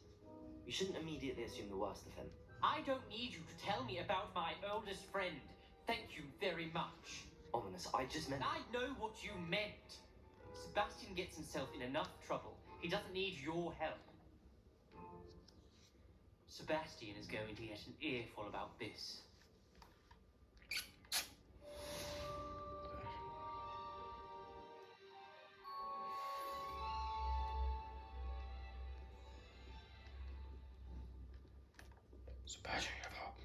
You shouldn't immediately assume the worst of him. I don't need you to tell me about my oldest friend. Thank you very much. Ominous, I just meant... I know what you meant. Sebastian gets himself in enough trouble. He doesn't need your help. Sebastian is going to get an earful about this. Sebastian, help.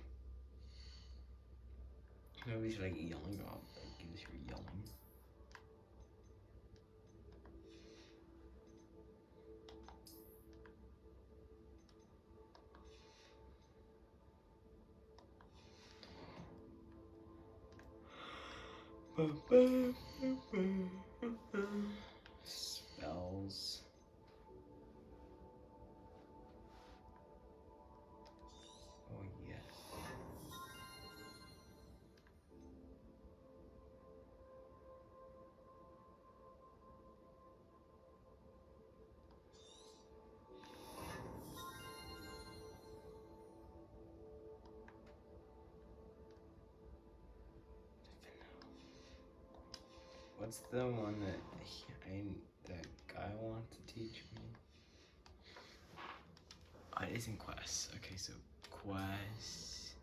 Nobody's like yelling up. Like, you just hear yelling. Spells. Oh yes. What's the one that that guy wants to teach me? It isn't Quest. Okay, so Quest.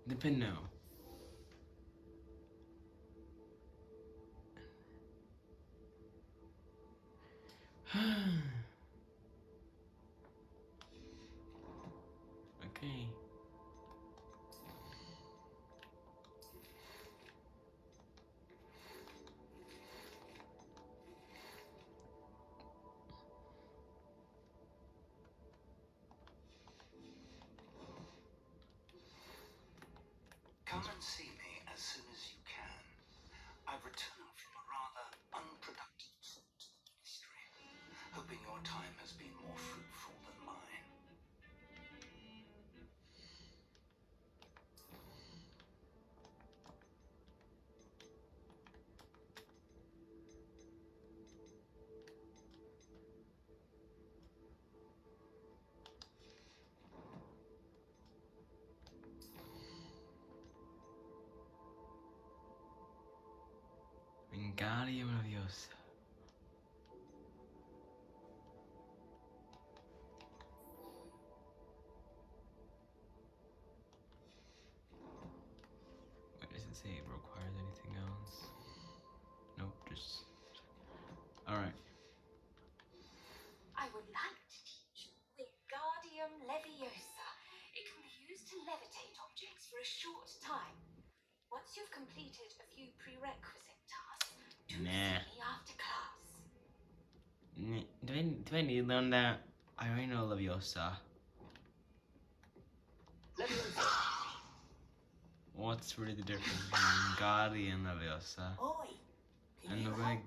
Nipino. Okay. Come and see me as soon as you can. I've returned from a rather unproductive trip to the ministry, hoping your time has been more fruitful than mine. Wingardium Leviosa. Wait, does it say it requires anything else? Nope, just... Alright. I would like to teach you Wingardium Leviosa. It can be used to levitate objects for a short time. Once you've completed a few prerequisite tasks, do see me after class. Do I need to learn that? I already know Leviosa. What's really the difference between Wingardium Leviosa Oi, can and you the help me?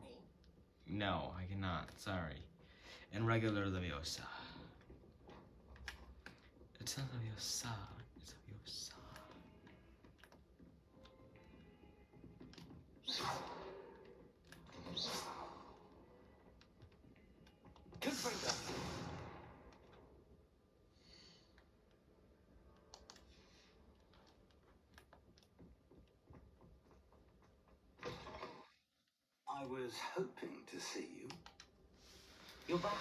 No, I cannot. Sorry. And regular Leviosa. It's not Leviosa. It's Leviosa. I was hoping to see you. You're back.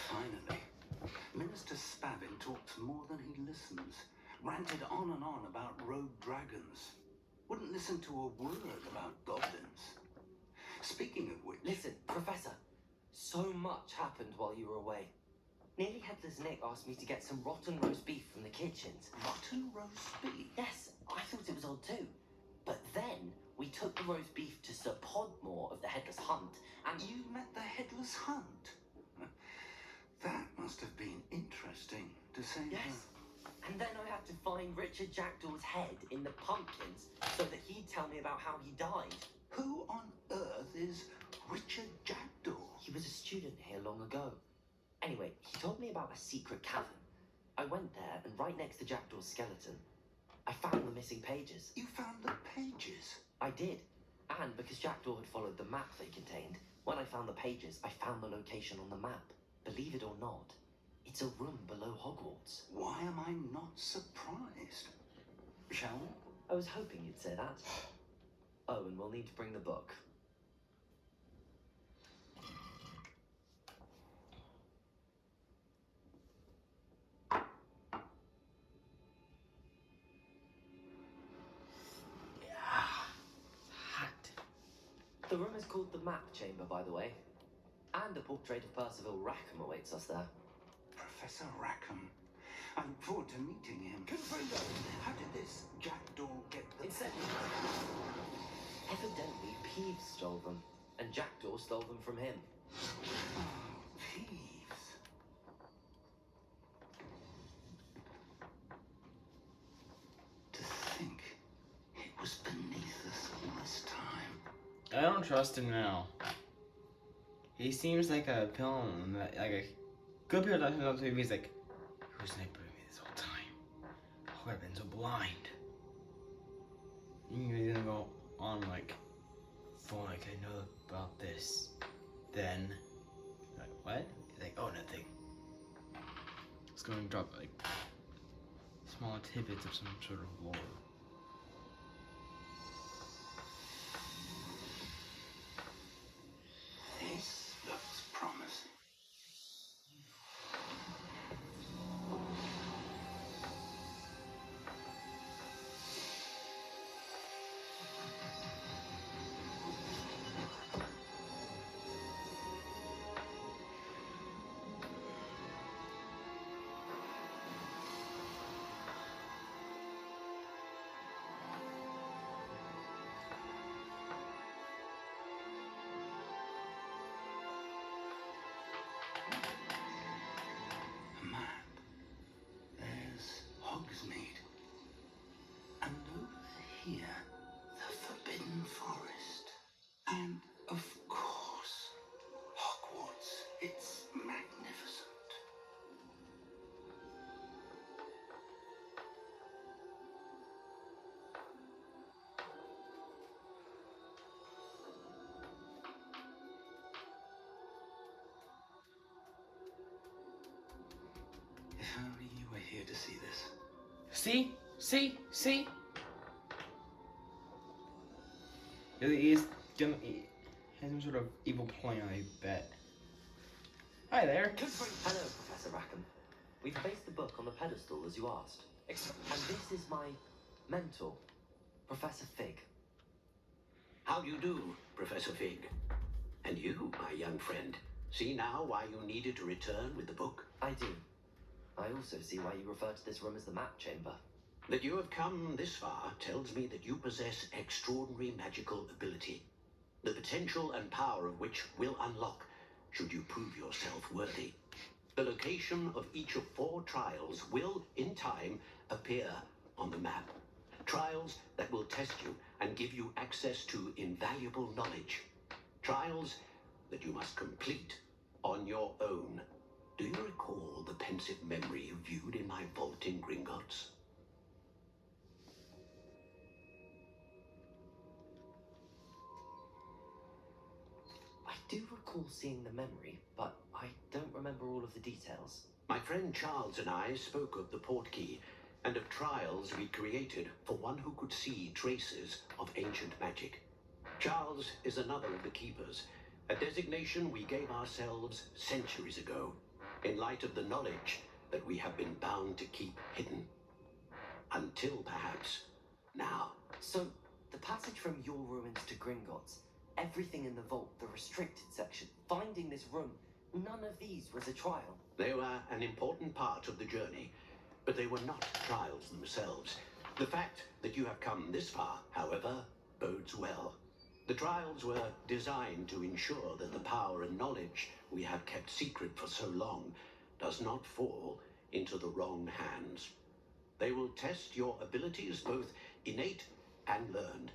Finally. Minister Spavin talks more than he listens. Ranted on and on about rogue dragons. Wouldn't listen to a word about goblins. Speaking of which... Listen, Professor. So much happened while you were away. Nearly Headless Nick asked me to get some rotten roast beef from the kitchens. Rotten roast beef? Yes, I thought it was odd too. But then we took the roast beef to Sir Podmore of the Headless Hunt, and You met the Headless Hunt? That must have been interesting, to say yes. And then I had to find Richard Jackdaw's head in the pumpkins so that he'd tell me about how he died. Who on earth is Richard Jackdaw? He was a student here long ago. Anyway, he told me about a secret cavern. I went there, and right next to Jackdaw's skeleton, I found the missing pages. You found the pages? I did. And because Jackdaw had followed the map they contained, when I found the pages, I found the location on the map. Believe it or not, it's a room below Hogwarts. Why am I not surprised? Shall we? I was hoping you'd say that. Oh, and we'll need to bring the book. The room is called the Map Chamber, by the way. And a portrait of Percival Rackham awaits us there. Professor Rackham. I look forward to meeting him. Gryffindor, how did this Jackdaw get the... Evidently, Peeves stole them, and Jackdaw stole them from him. Oh, Peeves. To think it was beneath us all this time. I don't trust him now. He seems like a villain, like a good people that on TV. He's like, who's sniping me this whole time? Oh, I've been so blind. He's gonna go on like, phone, like I know about this. Then, like, what? He's like, oh, nothing. It's going to drop like small tidbits of some sort of lore. This looks promising. A map. There's Hogsmeade. And over here, the Forbidden Forest. And, of course, Hogwarts. It's magnificent. If only you were here to see this. See? See? See? He has some sort of evil plan, I bet. Hi there. Hello, Professor Rackham. We've placed the book on the pedestal as you asked. And this is my mentor, Professor Fig. How do you do, Professor Fig? And you, my young friend, see now why you needed to return with the book? I do. I also see why you refer to this room as the Map Chamber. That you have come this far tells me that you possess extraordinary magical ability, the potential and power of which will unlock should you prove yourself worthy. The location of each of 4 trials will, in time, appear on the map. Trials that will test you and give you access to invaluable knowledge. Trials that you must complete on your own. Do you recall the pensive memory you viewed in my vault in Gringotts? I do recall seeing the memory, but I don't remember all of the details. My friend Charles and I spoke of the portkey and of trials we created for one who could see traces of ancient magic. Charles is another of the keepers, a designation we gave ourselves centuries ago, in light of the knowledge that we have been bound to keep hidden. Until perhaps now. So, the passage from your ruins to Gringotts, everything in the vault, the restricted section, finding this room, none of these was a trial. They were an important part of the journey, but they were not trials themselves. The fact that you have come this far, however, bodes well. The trials were designed to ensure that the power and knowledge we have kept secret for so long does not fall into the wrong hands. They will test your abilities, both innate and learned.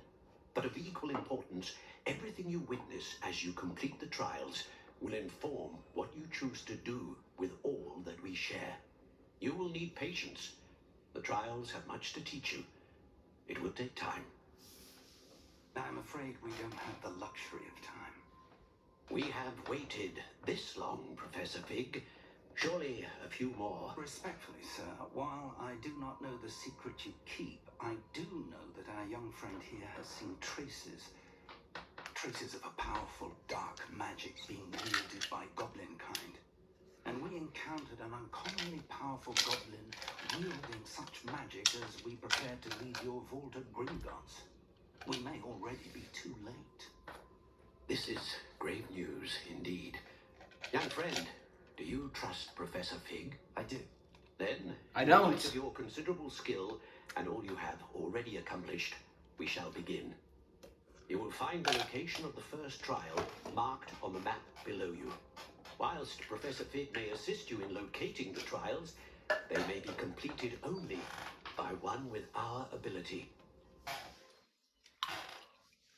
But of equal importance, everything you witness as you complete the trials will inform what you choose to do with all that we share. You will need patience. The trials have much to teach you. It will take time. I'm afraid we don't have the luxury of time. We have waited this long, Professor Fig. Surely a few more. Respectfully, sir, while I do not know the secret you keep, I do know that our young friend here has seen traces of a powerful dark magic being wielded by goblin kind. And we encountered an uncommonly powerful goblin wielding such magic as we prepared to leave your vault at Gringotts. We may already be too late. This is grave news indeed. Young friend, do you trust Professor Fig? I do. Then, I in don't. light of your considerable skill and all you have already accomplished, we shall begin. You will find the location of the first trial marked on the map below you. Whilst Professor Fig may assist you in locating the trials, they may be completed only by one with our ability.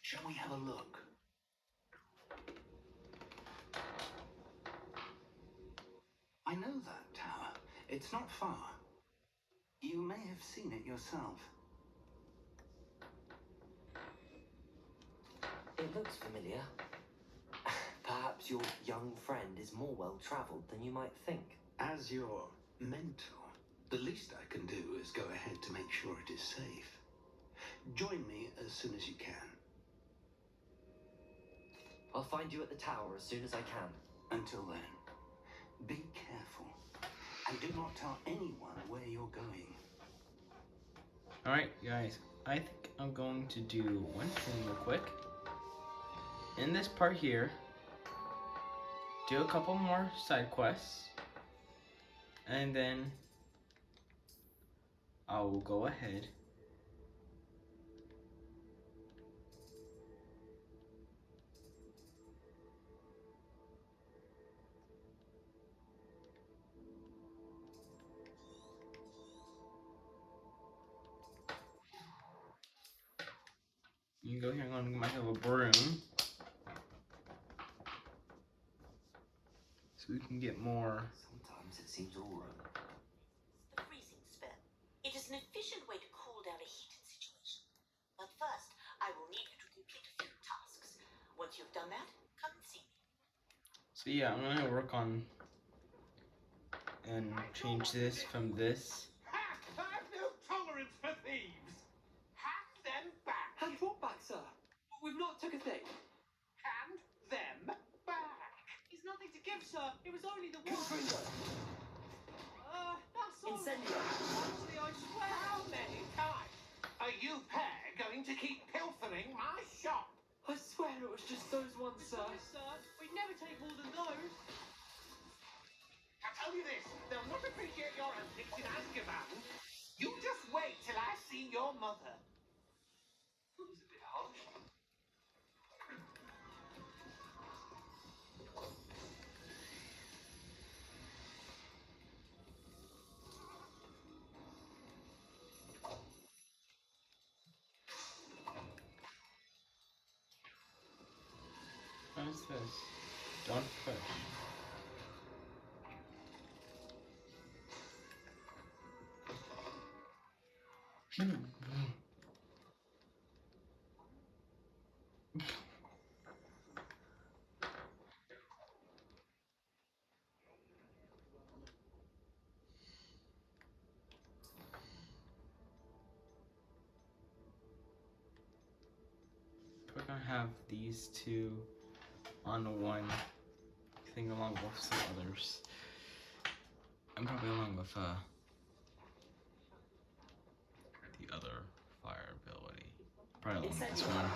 Shall we have a look? I know that tower. It's not far. You may have seen it yourself. It looks familiar. Perhaps your young friend is more well-traveled than you might think. As your mentor, the least I can do is go ahead to make sure it is safe. Join me as soon as you can. I'll find you at the tower as soon as I can. Until then, be careful. And do not tell anyone where you're going. Alright, guys. I think I'm going to do one thing real quick. In this part here, do a couple more side quests. And then I will go ahead you go here. I'm gonna have a broom so we can get more. Sometimes it seems all right. The freezing spell. It is an efficient way to cool down a heated situation. But first, I will need you to complete a few tasks. Once you've done that, come and see me. So yeah, I'm gonna work on and change this from this. I've no tolerance for thieves. Hand them back. Hand what back, sir? We've not took a thing. Hand them back. There's nothing to give, sir. It was only the one. Gryffindor! That's all. Incendio! Actually, I swear. How many times are you pair going to keep pilfering my shop? I swear it was just those ones, sir. Sir, we'd never take more than those. I'll tell you this, they'll not appreciate your antics in Azkaban. You just wait till I see your mother. That was a bit harsh. What is this? Don't push. We're gonna have these two on one thing along with some others. I'm probably along with the other fire ability. Probably along with this one.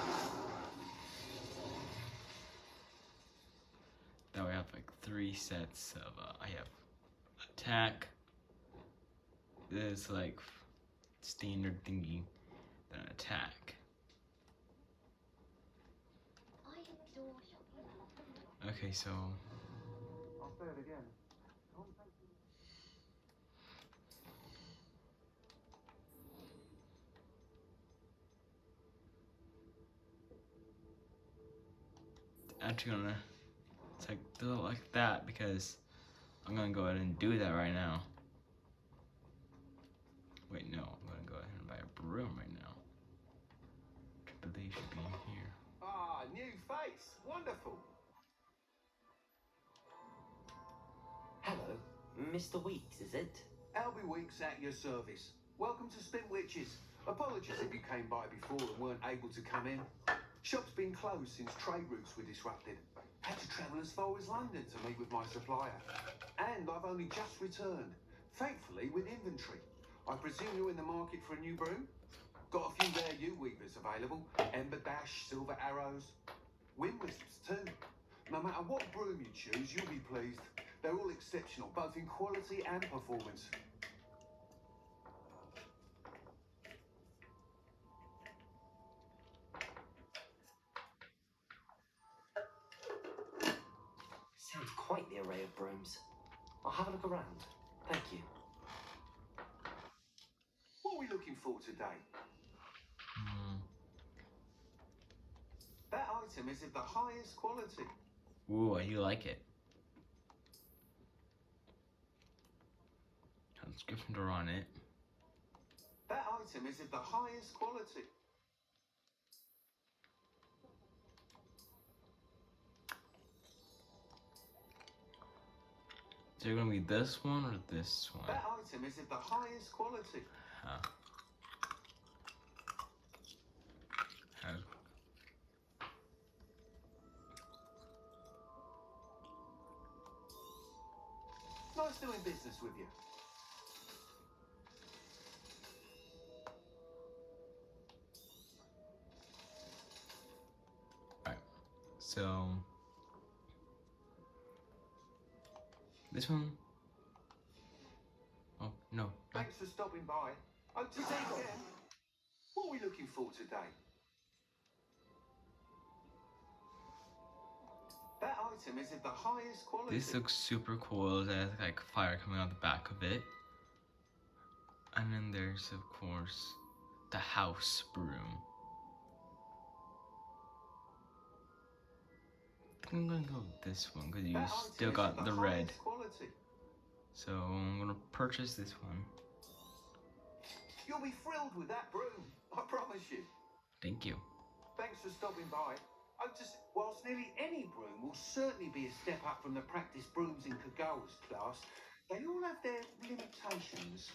That way I have like 3 sets of I have attack. There's like standard thingy than attack. Okay, so I'll say it again. actually gonna do it like that because I'm gonna go ahead and do that right now. Wait, no, I'm gonna go ahead and buy a broom right now. Triple D should be in here. Ah, new face. Wonderful. Hello, Mr. Weeks, is it? Albie Weeks at your service. Welcome to Spin Witches. Apologies if you came by before and weren't able to come in. Shop's been closed since trade routes were disrupted. Had to travel as far as London to meet with my supplier. And I've only just returned, thankfully with inventory. I presume you're in the market for a new broom? Got a few rare U-weavers available. Ember Dash, Silver Arrows. Wind Wisps too. No matter what broom you choose, you'll be pleased. They're all exceptional, both in quality and performance. Sounds quite the array of brooms. I'll have a look around. Thank you. What are we looking for today? That item is of the highest quality. Ooh, I do like it. Has Gryffindor on it. That item is of the highest quality. Is it gonna be this one or this one? That item is of the highest quality. Huh. Has Nice doing business with you. Alright, so this one. Oh no. Thanks for stopping by. Oh, to see you again. What are we looking for today? That item is of the highest quality. This looks super cool. It has like fire coming out the back of it. And then there's of course the house broom. I'm gonna go with this one because you still got the red. Quality. So I'm gonna purchase this one. You'll be thrilled with that broom, I promise you. Thank you. Thanks for stopping by. Whilst nearly any broom will certainly be a step up from the practice brooms in Kagawa's class, they all have their limitations.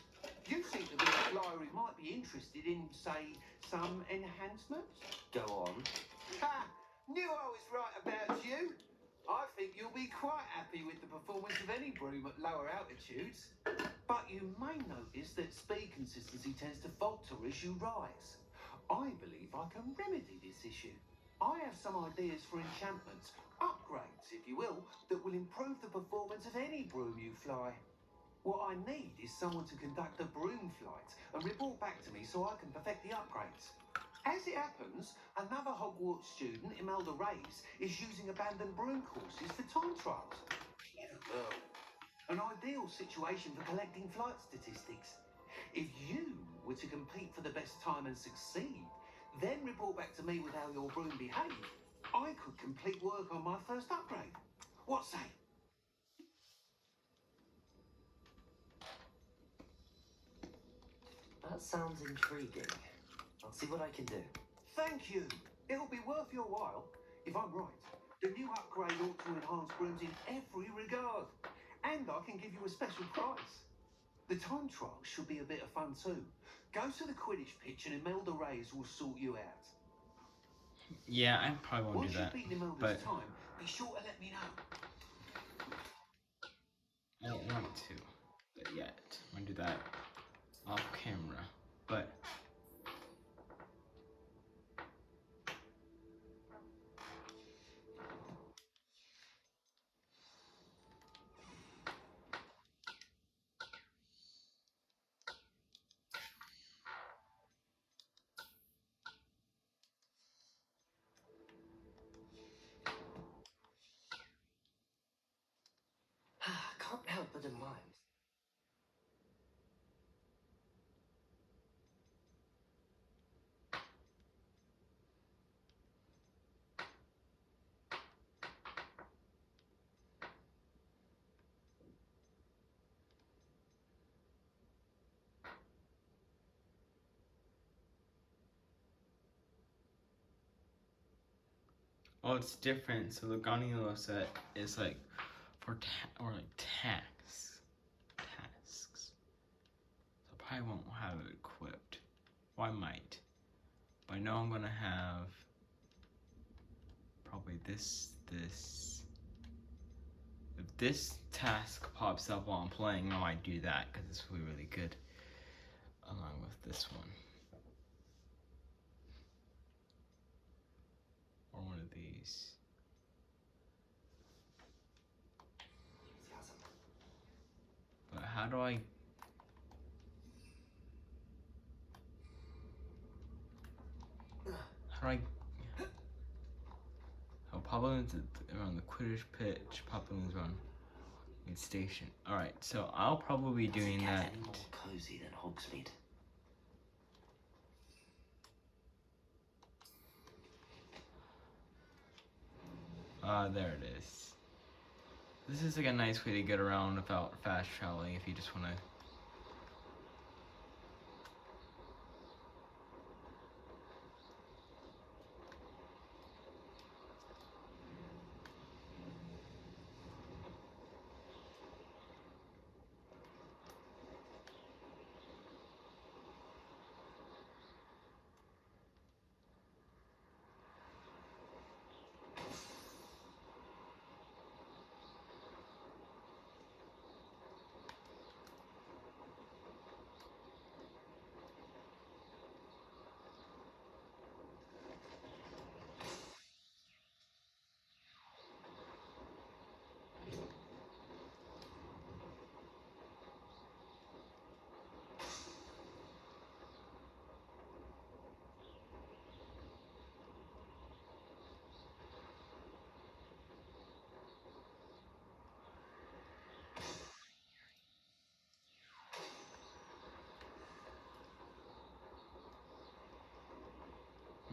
You seem to be a flyer who might be interested in, say, some enhancements? Go on. Ha! Knew I was right about you. I think you'll be quite happy with the performance of any broom at lower altitudes. But you may notice that speed consistency tends to falter as you rise. I believe I can remedy this issue. I have some ideas for enchantments, upgrades, if you will, that will improve the performance of any broom you fly. What I need is someone to conduct a broom flight and report back to me so I can perfect the upgrades. As it happens, another Hogwarts student, Imelda Reyes, is using abandoned broom courses for time trials. An ideal situation for collecting flight statistics. If you were to compete for the best time and succeed, then report back to me with how your broom behaved, I could complete work on my first upgrade. What say? That sounds intriguing. I'll see what I can do. Thank you. It'll be worth your while. If I'm right, the new upgrade ought to enhance brooms in every regard. And I can give you a special price. The time trial should be a bit of fun too. Go to the Quidditch pitch and Imelda Reyes will sort you out. Yeah, I probably won't Once do that. you've beaten Imelda's But time, be sure to let me know. I don't want to. But yet, I'm gonna do that off camera. But wouldn't mind. Oh, it's different. So the Ganilo set is like for tasks. So I probably won't have it equipped. Well, I might. But I know I'm gonna have probably this. If this task pops up while I'm playing, I might do that because this will be really good along with this one. Or one of these. But how do I... Oh, Pop-Balloons around the Quidditch pitch, Pop-Balloons around the station. Alright, so I'll probably be doing that. Any more cozy than Hogsmeade? There it is. This is like a nice way to get around without fast traveling if you just want to.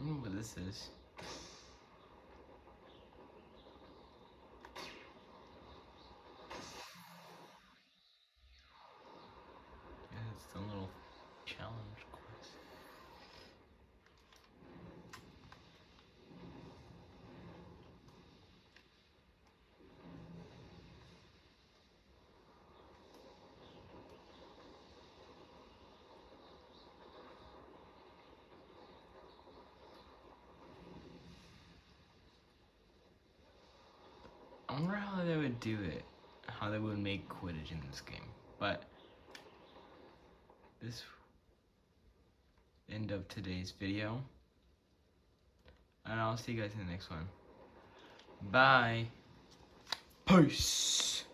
I don't know what this is. Yeah, it's a little challenge quest. I wonder how they would do it. How they would make Quidditch in this game. But this end of today's video. And I'll see you guys in the next one. Bye. Peace.